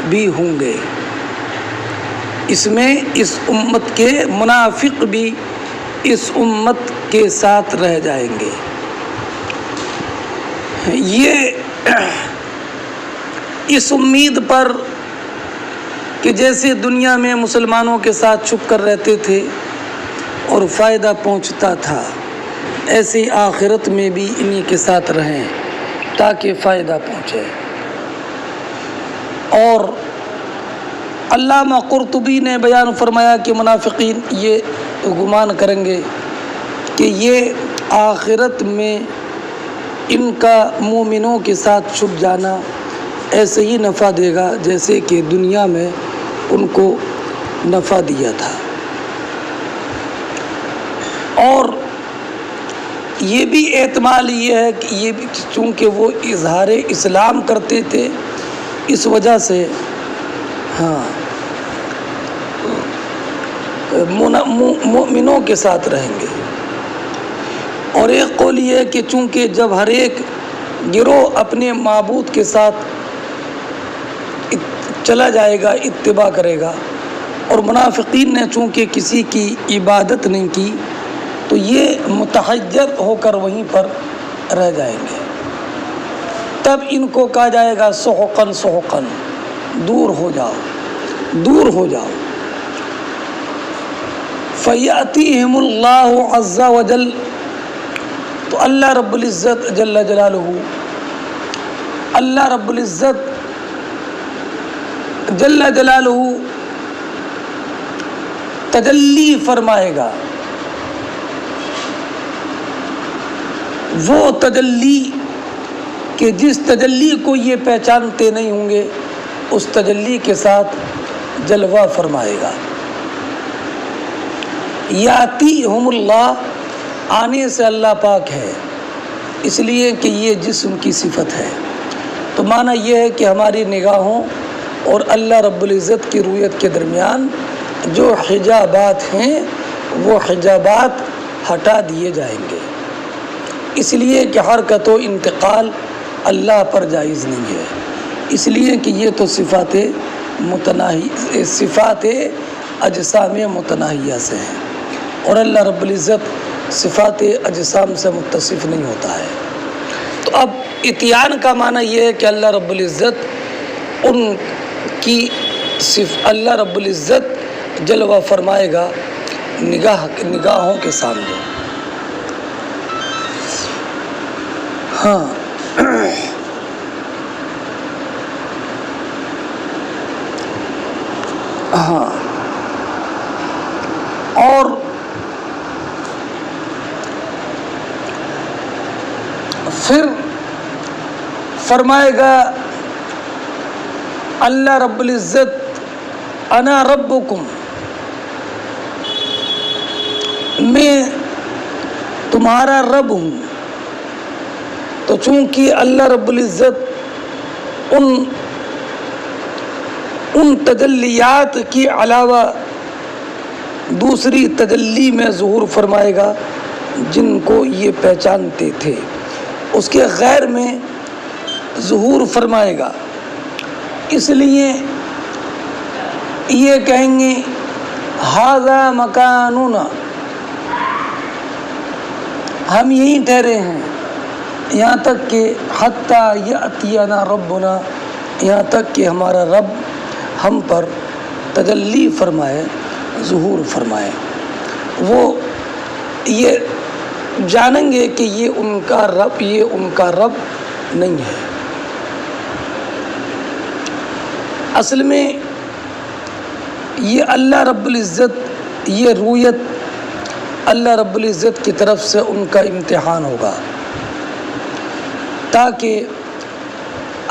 بھی ہوں گے، اس میں اس امت کے منافق بھی اس امت کے ساتھ رہ جائیں گے۔ یہ اس امید پر کہ جیسے دنیا میں مسلمانوں کے ساتھ چھپ کر رہتے تھے اور فائدہ پہنچتا تھا، ایسے آخرت میں بھی انہی کے ساتھ رہیں تاکہ فائدہ پہنچے۔ اور علامہ قرطبی نے بیان فرمایا کہ منافقین یہ گمان کریں گے کہ یہ آخرت میں ان کا مومنوں کے ساتھ چھپ جانا ایسے ہی نفع دے گا جیسے کہ دنیا میں ان کو نفع دیا تھا۔ اور یہ بھی احتمال یہ ہے کہ یہ بھی چونکہ وہ اظہار اسلام کرتے تھے اس وجہ سے مومنوں کے ساتھ رہیں گے. اور ایک قول یہ ہے کہ چونکہ جب ہر ایک گروہ اپنے معبود کے ساتھ چلا جائے گا، اتباع کرے گا، اور منافقین نے چونکہ کسی کی عبادت نہیں کی تو یہ متحجر ہو کر وہیں پر رہ جائیں گے. تب ان کو کہا جائے گا سحقاً سحقاً، دور ہو جاؤ، دور ہو جاؤ. فَيَأْتِيهِمُ اللَّهُ عَزَّ وَجَلَّ، تو اللہ رب العزت جل جلالہ، اللہ رب العزت جل جلالہ تجلی فرمائے گا. وہ تجلی کہ جس تجلی کو یہ پہچانتے نہیں ہوں گے، اس تجلی کے ساتھ جلوہ فرمائے گا. یاتیہم اللہ، آنے سے اللہ پاک ہے، اس لیے کہ یہ جسم کی صفت ہے. تو معنی یہ ہے کہ ہماری نگاہوں اور اللہ رب العزت کی رؤیت کے درمیان جو حجابات ہیں وہ حجابات ہٹا دیے جائیں گے، اس لیے کہ حرکت و انتقال اللہ پر جائز نہیں ہے. اس لیے کہ یہ تو صفات اجسام متناہیہ سے ہیں، اور اللہ رب العزت صفات اجسام سے متصف نہیں ہوتا ہے. تو اب اتیان کا معنی یہ ہے کہ اللہ رب العزت ان کی اللہ رب العزت جلوہ فرمائے گا نگاہوں کے سامنے. اور پھر فرمائے گا اللہ رب العزت انا ربکم، میں تمہارا رب ہوں. تو چونکہ اللہ رب العزت ان تجلیات کے علاوہ دوسری تجلی میں ظہور فرمائے گا جن کو یہ پہچانتے تھے، اس کے غیر میں ظہور فرمائے گا. اس لیے یہ کہیں گے ھذا مکاننا، ہم یہیں ٹھہرے ہیں، یہاں تک کہ حتیٰ یأتینا ربنا، یہاں تک کہ ہمارا رب ہم پر تجلی فرمائے، ظہور فرمائے. وہ یہ جانیں گے کہ یہ ان کا رب نہیں ہے. اصل میں یہ اللہ رب العزت، یہ رؤیت اللہ رب العزت کی طرف سے ان کا امتحان ہوگا، تاکہ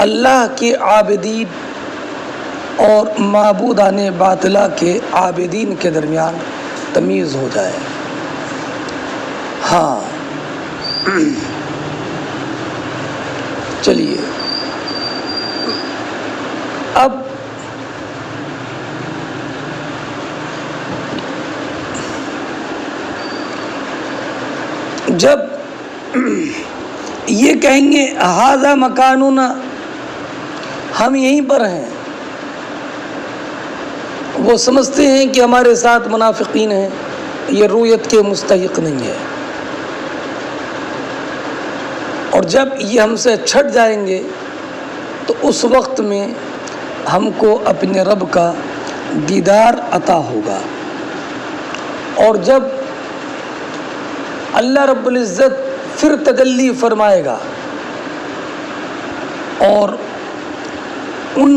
اللہ کے عابدین اور معبودان باطلہ کے عابدین کے درمیان تمیز ہو جائے. چلیے اب جب یہ کہیں گے ھذا مکاننا، ہم یہیں پر ہیں، وہ سمجھتے ہیں کہ ہمارے ساتھ منافقین ہیں، یہ رؤیت کے مستحق نہیں ہے. اور جب یہ ہم سے چھٹ جائیں گے تو اس وقت میں ہم کو اپنے رب کا دیدار عطا ہوگا. اور جب اللہ رب العزت پھر تجلی فرمائے گا اور ان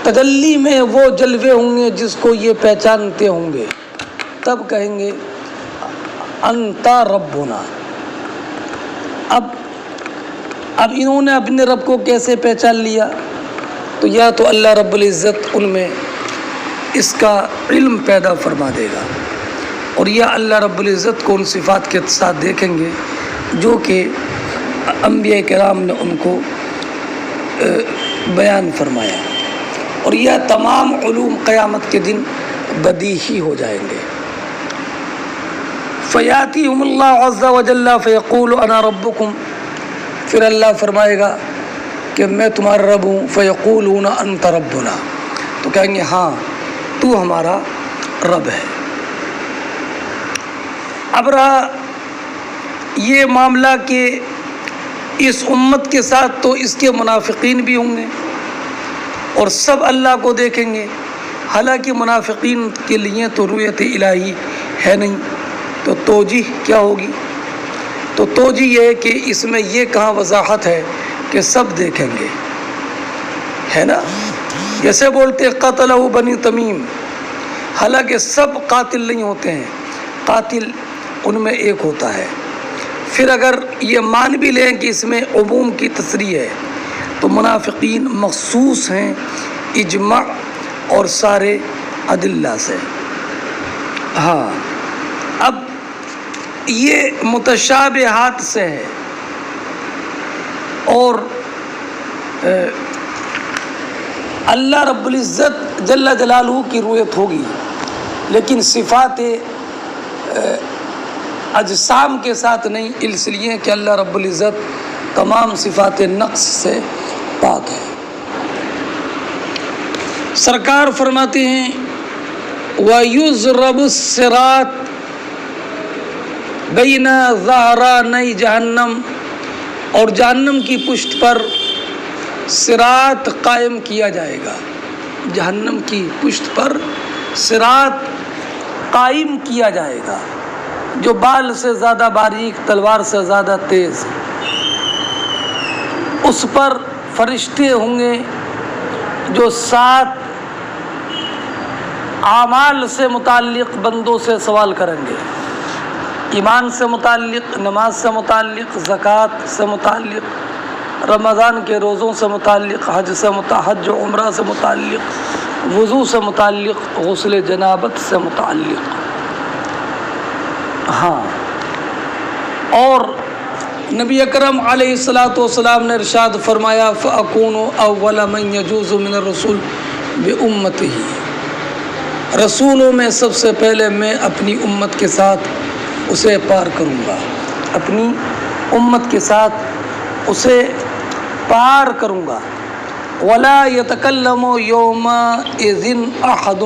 تجلی میں وہ جلوے ہوں گے جس کو یہ پہچانتے ہوں گے، تب کہیں گے انتا ربنا. اب انہوں نے اپنے رب کو کیسے پہچان لیا؟ تو یا تو اللہ رب العزت ان میں اس کا علم پیدا فرما دے گا، اور یہ اللہ رب العزت کو ان صفات کے ساتھ دیکھیں گے جو کہ انبیاء کرام نے ان کو بیان فرمایا، اور یہ تمام علوم قیامت کے دن بدیہی ہو جائیں گے۔ فیاتیہم اللہ عز وجل فیقول انا ربکم، پھر اللہ فرمائے گا کہ میں تمہارا رب ہوں۔ فیقولون انت ربنا، تو کہیں گے ہاں تو ہمارا رب ہے۔ اب رہا یہ معاملہ کہ اس امت کے ساتھ تو اس کے منافقین بھی ہوں گے اور سب اللہ کو دیکھیں گے، حالانکہ منافقین کے لیے تو رؤیت الہی ہے نہیں، تو توجیہ کیا ہوگی؟ تو توجیہ یہ ہے کہ اس میں یہ کہاں وضاحت ہے کہ سب دیکھیں گے، ہے نا؟ جیسے بولتے قتلہ بنی تمیم، حالانکہ سب قاتل نہیں ہوتے ہیں، قاتل ان میں ایک ہوتا ہے۔ پھر اگر یہ مان بھی لیں کہ اس میں عموم کی تصریح ہے تو منافقین مخصوص ہیں اجماع اور سارے ادلہ سے۔ ہاں، اب یہ متشابہات سے ہے اور اللہ رب العزت جل جلالہ کی رؤیت ہوگی، لیکن صفات اجسام کے ساتھ نہیں، اس لیے کہ اللہ رب العزت تمام صفات نقص سے پاک ہے۔ سرکار فرماتے ہیں وَيُضْرَبُ الصِّرَاطُ بَيْنَ ظَهْرَانَيْ جہنم، اور جہنم کی پشت پر صراط قائم کیا جائے گا، جہنم کی پشت پر صراط قائم کیا جائے گا، جو بال سے زیادہ باریک، تلوار سے زیادہ تیز، اس پر فرشتے ہوں گے جو 7 اعمال سے متعلق بندوں سے سوال کریں گے، ایمان سے متعلق، نماز سے متعلق، زکوٰۃ سے متعلق، رمضان کے روزوں سے متعلق، حج و عمرہ سے متعلق، وضو سے متعلق، غسل جنابت سے متعلق۔ ہاں، اور نبی اکرم علیہ الصلاۃ والسلام نے ارشاد فرمایا فَأَكُونُ أَوَّلَ مَنْ يَجُوزُ مِنَ الرُّسُلِ بِأُمَّتِهِ، رسولوں میں سب سے پہلے میں اپنی امت کے ساتھ اسے پار کروں گا، اپنی امت کے ساتھ اسے پار کروں گا۔ وَلَا يَتَكَلَّمُ يَوْمَئِذٍ أَحَدٌ،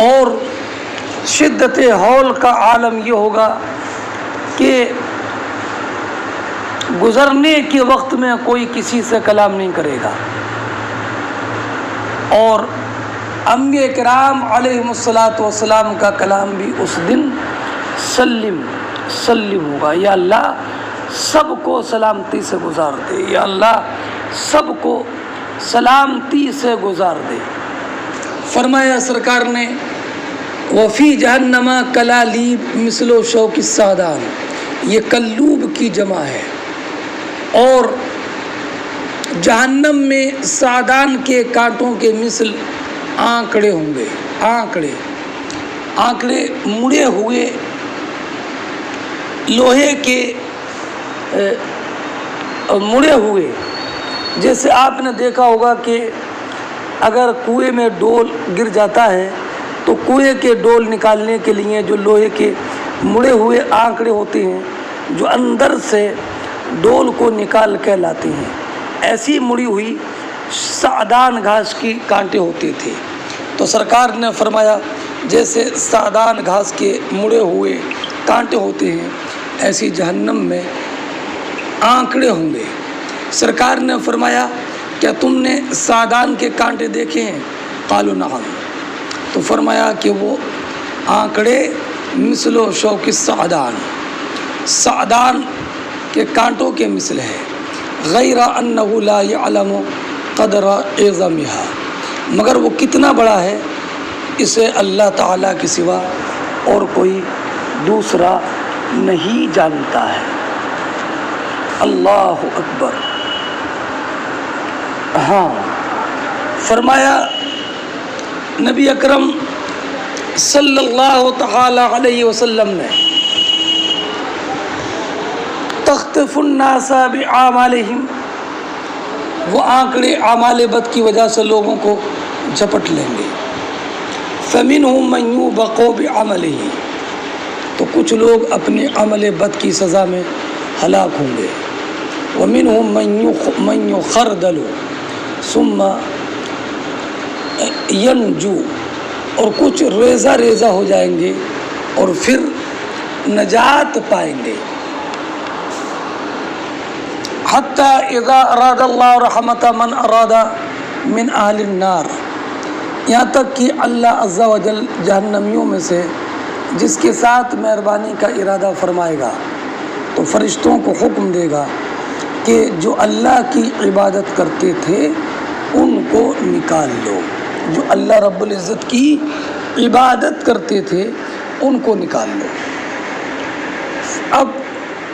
اور شدت ہول کا عالم یہ ہوگا کہ گزرنے کے وقت میں کوئی کسی سے کلام نہیں کرے گا، اور انبیاء کرام علیہم الصلاۃ والسلام کا کلام بھی اس دن سلم سلم ہوگا، یا اللہ سب کو سلامتی سے گزار دے، یا اللہ سب کو سلامتی سے گزار دے۔ فرمایا سرکار نے وفی جہنم کلالیب مثل شوک السعدان، یہ کلوب کی جمع ہے، اور جہنم میں سعدان کے کانٹوں کے مثل آنکڑے ہوں گے، آنکڑے مڑے ہوئے لوہے کے مڑے ہوئے، جیسے آپ نے دیکھا ہوگا کہ اگر کنویں میں ڈول گر جاتا ہے تو کنویں کے ڈول نکالنے کے لیے جو لوہے کے مڑے ہوئے آنکڑے ہوتے ہیں جو اندر سے ڈول کو نکال کے لاتے ہیں، ایسی مڑی ہوئی سعدان گھاس کی کانٹے ہوتے تھے۔ تو سرکار نے فرمایا جیسے سعدان گھاس کے مڑے ہوئے کانٹے ہوتے ہیں ایسی جہنم میں آنکڑے ہوں گے۔ سرکار نے فرمایا کیا تم نے سعدان کے کانٹے دیکھے ہیں؟ قالوا نعم، تو فرمایا کہ وہ آنکڑے مثل و شوک السعدان، سعدان کے کانٹوں کے مثل ہے، غیر انہ لا یعلم قدر عظمها، مگر وہ کتنا بڑا ہے اسے اللہ تعالیٰ کے سوا اور کوئی دوسرا نہیں جانتا ہے۔ اللہ اکبر۔ ہاں، فرمایا نبی اکرم صلی اللہ تعالی علیہ وسلم نے تخطف الناس بأعمالہم، وہ آنکڑے اعمال بد کی وجہ سے لوگوں کو جھپٹ لیں گے. فمنہم من یوبق بعملہ، تو کچھ لوگ اپنے عمل بد کی سزا میں ہلاک ہوں گے. ومنہم من یخردل ثم ینجو، اور کچھ ریزہ ریزہ ہو جائیں گے اور پھر نجات پائیں گے. حتی اذا اراد اللہ رحمت من اراد من اہل النار، یہاں تک کہ اللہ عز و جل جہنمیوں میں سے جس کے ساتھ مہربانی کا ارادہ فرمائے گا تو فرشتوں کو حکم دے گا کہ جو اللہ کی عبادت کرتے تھے ان کو نکال لو، جو اللہ رب العزت کی عبادت کرتے تھے ان کو نکال لو. اب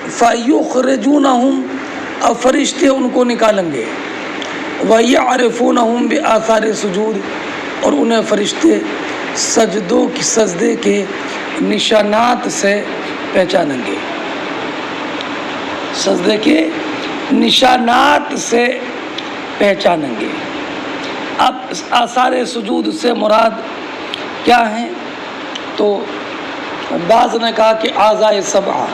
فَيُخْرِجُونَهُمْ، اب فرشتے ان کو نکالیں گے. وَيَعْرِفُونَهُمْ بِآثَارِ السُّجُودِ، اور انہیں فرشتے سجدے کے نشانات سے پہچانیں گے، سجدے کے نشانات سے پہچانیں گے. اب آثار سجود سے مراد کیا ہیں؟ تو بعض نے کہا کہ اعضائے سبعہ.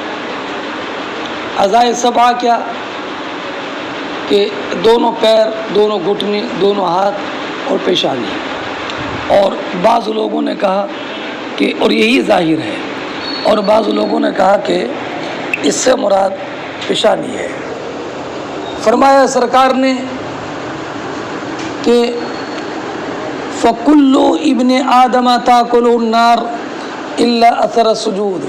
اعضائے سبعہ کیا؟ کہ دونوں پیر، دونوں گھٹنے، دونوں ہاتھ اور پیشانی. اور بعض لوگوں نے کہا کہ، اور یہی ظاہر ہے، اور بعض لوگوں نے کہا کہ اس سے مراد پیشانی ہے. فرمایا سرکار نے کہ فَكُلُّ ابن آدم تَأْكُلُ النَّارُ إِلَّا أَثَرَ السُّجُودِ،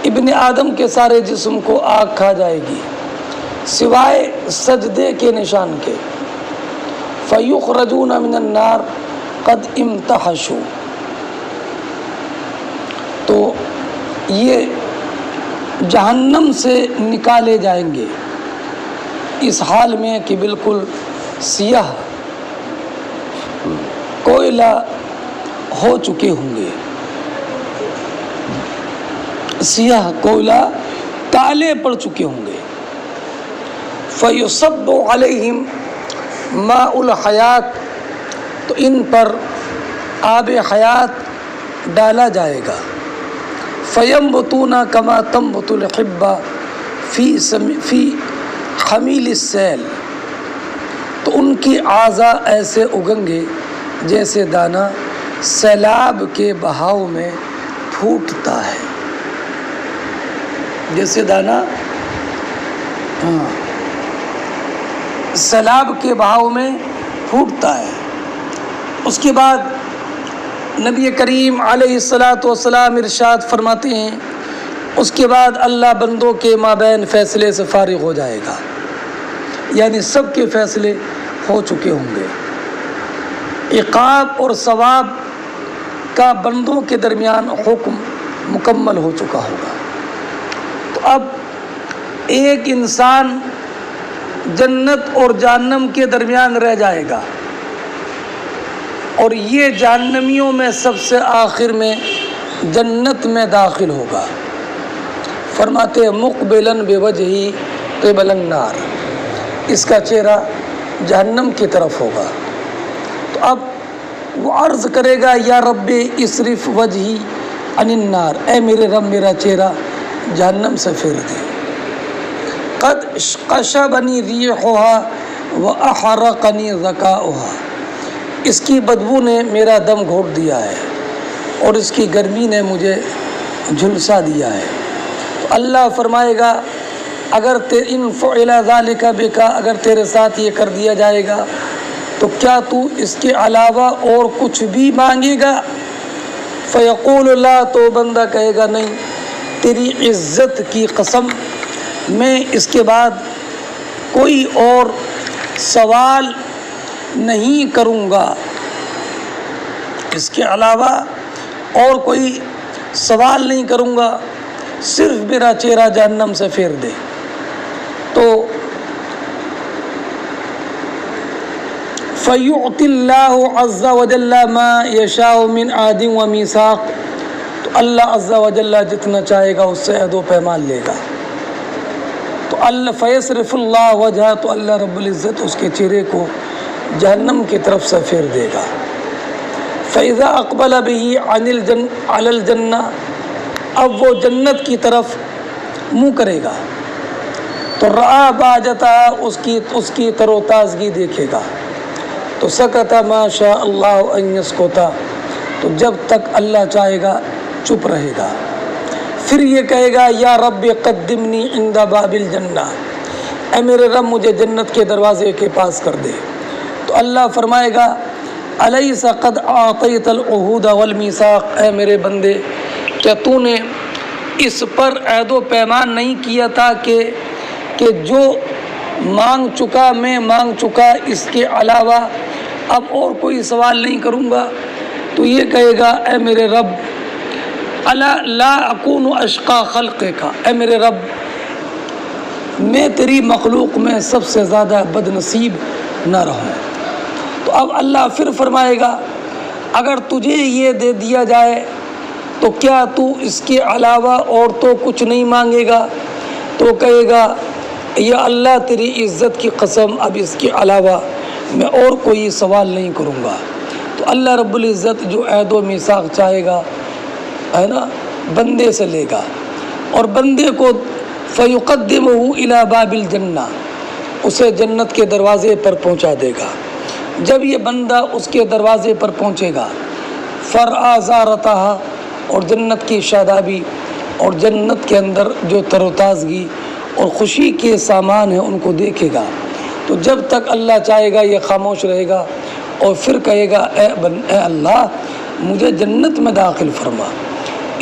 ابن آدم کے سارے جسم کو آگ کھا جائے گی سوائے سجدے کے نشان کے. فَيُخْرَجُونَ مِنَ النَّارِ قَدْ امْتَحَشُوا، تو یہ جہنم سے نکالے جائیں گے اس حال میں کہ بالکل سیاہ کوئلہ ہو چکے ہوں گے، سیاہ کوئلہ کالے پڑ چکے ہوں گے. فَيُصَبُّ عَلَيْهِمْ مَاءُ الْحَيَاةِ، تو ان پر آب حیات ڈالا جائے گا. فَيَنْبُتُونَ كَمَا تَنْبُتُ الْحِبَّةُ فِي حَمِيلِ السَّيْلِ، تو ان کی اعضاء ایسے اگیں گے جیسے دانہ سیلاب کے بہاؤ میں پھوٹتا ہے. جیسے دانہ سیلاب کے بہاؤ میں پھوٹتا ہے. اس کے بعد نبی کریم علیہ الصلاۃ والسلام ارشاد فرماتے ہیں، اس کے بعد اللہ بندوں کے مابین فیصلے سے فارغ ہو جائے گا، یعنی سب کے فیصلے ہو چکے ہوں گے. عقاب اور ثواب کا بندوں کے درمیان حکم مکمل ہو چکا ہوگا. تو اب ایک انسان جنت اور جہنم کے درمیان رہ جائے گا، اور یہ جہنمیوں میں سب سے آخر میں جنت میں داخل ہوگا. فرماتے مقبلاً بوجہی قبل النار، اس کا چہرہ جہنم کی طرف ہوگا. تو اب وہ عرض کرے گا یا رب اصرف وجہی عن النار، اے میرے رب میرا چہرہ جہنم سے پھیر دے. قد قشبنی ریحها واحرقنی ذکاؤها، اس کی بدبو نے میرا دم گھونٹ دیا ہے اور اس کی گرمی نے مجھے جھلسا دیا ہے. تو اللہ فرمائے گا اگر ان فعل ذلک بک، اگر تیرے ساتھ یہ کر دیا جائے گا تو کیا تو اس کے علاوہ اور کچھ بھی مانگے گا؟ فیقول لا، تو بندہ کہے گا نہیں، تیری عزت کی قسم میں اس کے بعد کوئی اور سوال نہیں کروں گا، اس کے علاوہ اور کوئی سوال نہیں کروں گا، صرف میرا چہرہ جہنم سے پھیر دے. تو فَيُعْطِ اللَّهُ عَزَّ وَجَلَّ مَا يَشَاءُ مِنْ عَهْدٍ وَمِيثَاقٍ، تو اللہ عز و جل جتنا چاہے گا اس سے عہد و پیمان لے گا. تو اللہ فیصرف اللہ وجہ، تو اللہ رب العزت اس کے چہرے کو جہنم کی طرف سے پھیر دے گا. فَإِذَا أَقْبَلَ بِهِ عَلَى الْجَنَّةِ، اب وہ جنت کی طرف منہ کرے گا تو رآ بَهْجَتَهَا، اس کی تر و تازگی دیکھے گا. تو سکت ما شاء اللہ ان یسکتا، تو جب تک اللہ چاہے گا چپ رہے گا. پھر یہ کہے گا یا رب قدمنی عند باب الجنہ، اے میرے رب مجھے جنت کے دروازے کے پاس کر دے. تو اللہ فرمائے گا الیس قد اعطیت العہود والمیثاق، اے میرے بندے کیا تو نے اس پر عہد و پیمان نہیں کیا تھا کہ جو مانگ چکا میں مانگ چکا، اس کے علاوہ اب اور کوئی سوال نہیں کروں گا. تو یہ کہے گا اے میرے رب الا لا اکون اشقا خلقک، اے میرے رب میں تیری مخلوق میں سب سے زیادہ بد نصیب نہ رہوں. تو اب اللہ پھر فرمائے گا اگر تجھے یہ دے دیا جائے تو کیا تو اس کے علاوہ اور تو کچھ نہیں مانگے گا؟ تو کہے گا یا اللہ تیری عزت کی قسم اب اس کے علاوہ میں اور کوئی سوال نہیں کروں گا. تو اللہ رب العزت جو عہد و میثاق چاہے گا ہے نا بندے سے لے گا اور بندے کو فیقدمہ الی باب الجنہ، اسے جنت کے دروازے پر پہنچا دے گا. جب یہ بندہ اس کے دروازے پر پہنچے گا فرآ زارتہا، اور جنت کی شادابی اور جنت کے اندر جو تر و تازگی اور خوشی کے سامان ہیں ان کو دیکھے گا. تو جب تک اللہ چاہے گا یہ خاموش رہے گا اور پھر کہے گا اے اللہ مجھے جنت میں داخل فرما.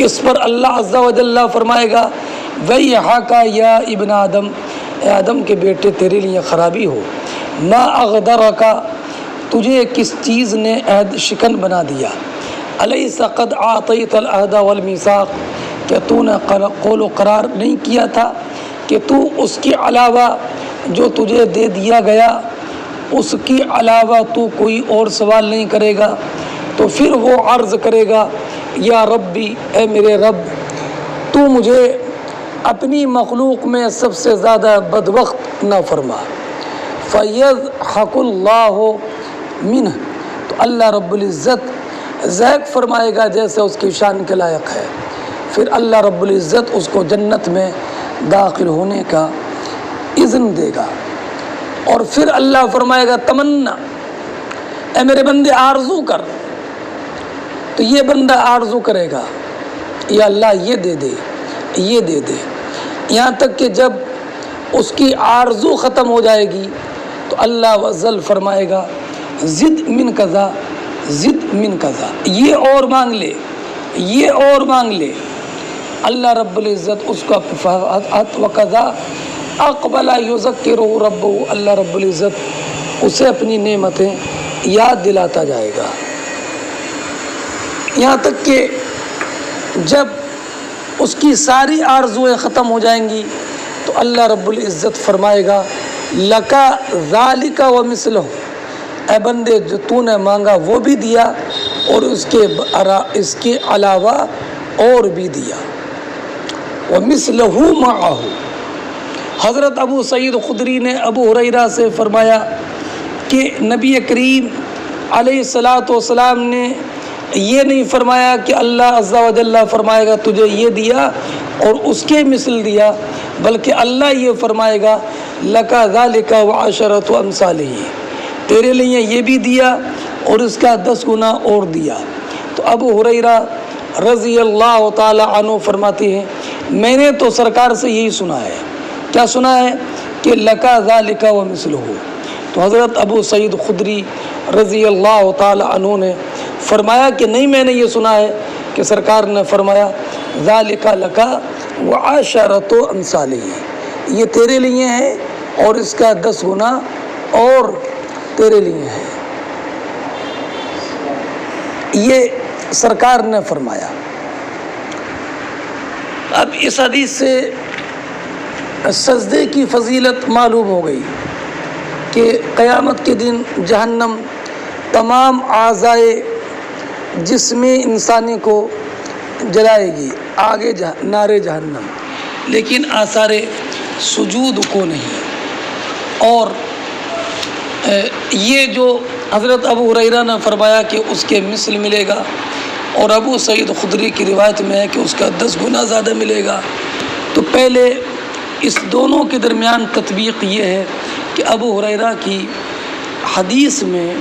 اس پر اللہ عز و جل فرمائے گا وَيْحَكَ یا ابن آدم، اے آدم کے بیٹے تیرے لیے خرابی ہو. ما اغدرک، تجھے کس چیز نے عہد شکن بنا دیا. الیس قد اعطیت العہد والمیثاق، کیا تو نے قول و قرار نہیں کیا تھا کہ تو اس کے علاوہ جو تجھے دے دیا گیا اس کے علاوہ تو کوئی اور سوال نہیں کرے گا. تو پھر وہ عرض کرے گا یا ربی، اے میرے رب تو مجھے اپنی مخلوق میں سب سے زیادہ بدبخت نہ فرما. فَيَضْحَكُ اللَّهُ مِنْهُ، تو اللہ رب العزت ضحک فرمائے گا جیسے اس کی شان کے لائق ہے. پھر اللہ رب العزت اس کو جنت میں داخل ہونے کا اذن دے گا. اور پھر اللہ فرمائے گا تمنا، اے میرے بندے آرزو کر. تو یہ بندہ آرزو کرے گا یا اللہ یہ دے دے یہ دے دے، یہاں تک کہ جب اس کی آرزو ختم ہو جائے گی تو اللہ عزل فرمائے گا زد من کذا زد من کذا، یہ اور مانگ لے یہ اور مانگ لے. اللہ رب العزت اس کو وَقَذَا اقبل یذکرہ ربہ، اللہ رب العزت اسے اپنی نعمتیں یاد دلاتا جائے گا. یہاں تک کہ جب اس کی ساری آرزویں ختم ہو جائیں گی تو اللہ رب العزت فرمائے گا لَكَ ذَلِكَ وَمِثْلُهُ، اے بندے جو تو نے مانگا وہ بھی دیا اور اس کے علاوہ اور بھی دیا. وَمِثْلُهُ مَعَهُ، حضرت ابو سعید خدری نے ابو ہریرہ سے فرمایا کہ نبی کریم علیہ الصلاۃ والسلام نے یہ نہیں فرمایا کہ اللہ عز و جل فرمائے گا تجھے یہ دیا اور اس کے مثل دیا، بلکہ اللہ یہ فرمائے گا لَكَ ذَلِكَ وَعَشَرَةُ أَمْثَالِهِ، تیرے لیے یہ بھی دیا اور اس کا 10 گنا اور دیا. تو ابو ہریرہ رضی اللہ تعالی عنہ فرماتے ہیں میں نے تو سرکار سے یہی سنا ہے. کیا سنا ہے؟ کہ لَكَ ذَلِكَ وَمِثْلُهُ. تو حضرت ابو سعید خدری رضی اللہ تعالی عنہ نے فرمایا کہ نہیں، میں نے یہ سنا ہے کہ سرکار نے فرمایا ذَلِكَ لَكَ وَعَشَرَةُ أَمْثَالِهِ، یہ تیرے لیے ہے اور اس کا 10 گنا اور تیرے لیے ہے. یہ سرکار نے فرمایا. اب اس حدیث سے سجدے کی فضیلت معلوم ہو گئی کہ قیامت کے دن جہنم تمام اعضائے جسم انسانی کو جلائے گی، آگے نار جہنم، لیکن آثار سجود کو نہیں۔ اور یہ جو حضرت ابو ہریرہ نے فرمایا کہ اس کے مثل ملے گا، اور ابو سعید خدری کی روایت میں ہے کہ اس کا 10 گنا زیادہ ملے گا۔ تو پہلے اس دونوں کے درمیان تطبیق یہ ہے کہ ابو ہریرہ کی حدیث میں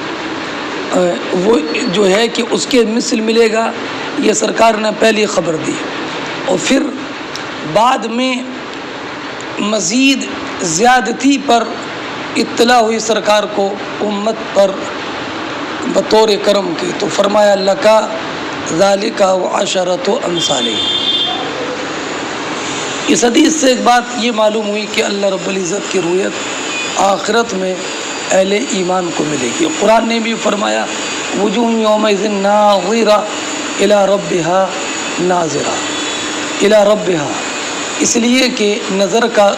وہ جو ہے کہ اس کے مثل ملے گا، یہ سرکار نے پہلی خبر دی، اور پھر بعد میں مزید زیادتی پر اطلاع ہوئی سرکار کو امت پر بطور کرم کی، تو فرمایا لکا ذالک وعشرۃ امثالہ۔ اس حدیث سے ایک بات یہ معلوم ہوئی کہ اللہ رب العزت کی رؤیت آخرت میں اہل ایمان کو ملے گی۔ قرآن نے بھی فرمایا وجوہ یومئذ ناظرہ الی ربہا ناظرہ، الی ربہا، اس لیے کہ نظر کا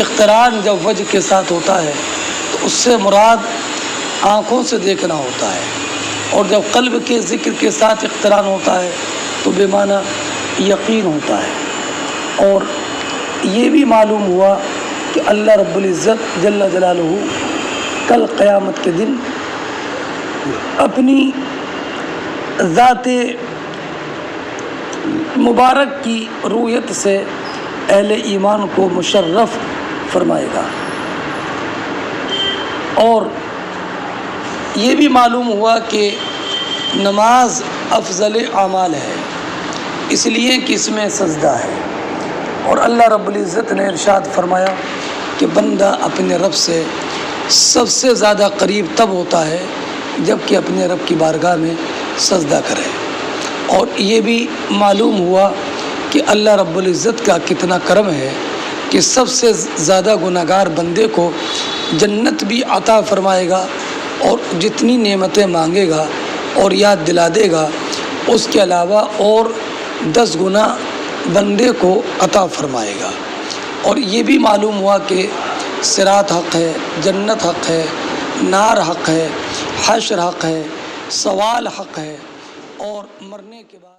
اقتران جب وجہ کے ساتھ ہوتا ہے تو اس سے مراد آنکھوں سے دیکھنا ہوتا ہے، اور جب قلب کے ذکر کے ساتھ اقتران ہوتا ہے تو بے معنی یقین ہوتا ہے۔ اور یہ بھی معلوم ہوا کہ اللہ رب العزت جل جلالہ کل قیامت کے دن اپنی ذات مبارک کی رؤیت سے اہل ایمان کو مشرف فرمائے گا۔ اور یہ بھی معلوم ہوا کہ نماز افضل اعمال ہے، اس لیے کہ اس میں سجدہ ہے، اور اللہ رب العزت نے ارشاد فرمایا کہ بندہ اپنے رب سے سب سے زیادہ قریب تب ہوتا ہے جب کہ اپنے رب کی بارگاہ میں سجدہ کرے۔ اور یہ بھی معلوم ہوا کہ اللہ رب العزت کا کتنا کرم ہے کہ سب سے زیادہ گناہگار بندے کو جنت بھی عطا فرمائے گا، اور جتنی نعمتیں مانگے گا اور یاد دلا دے گا اس کے علاوہ اور 10 گنا بندے کو عطا فرمائے گا۔ اور یہ بھی معلوم ہوا کہ صراط حق ہے، جنت حق ہے، نار حق ہے، حشر حق ہے، سوال حق ہے، اور مرنے کے بعد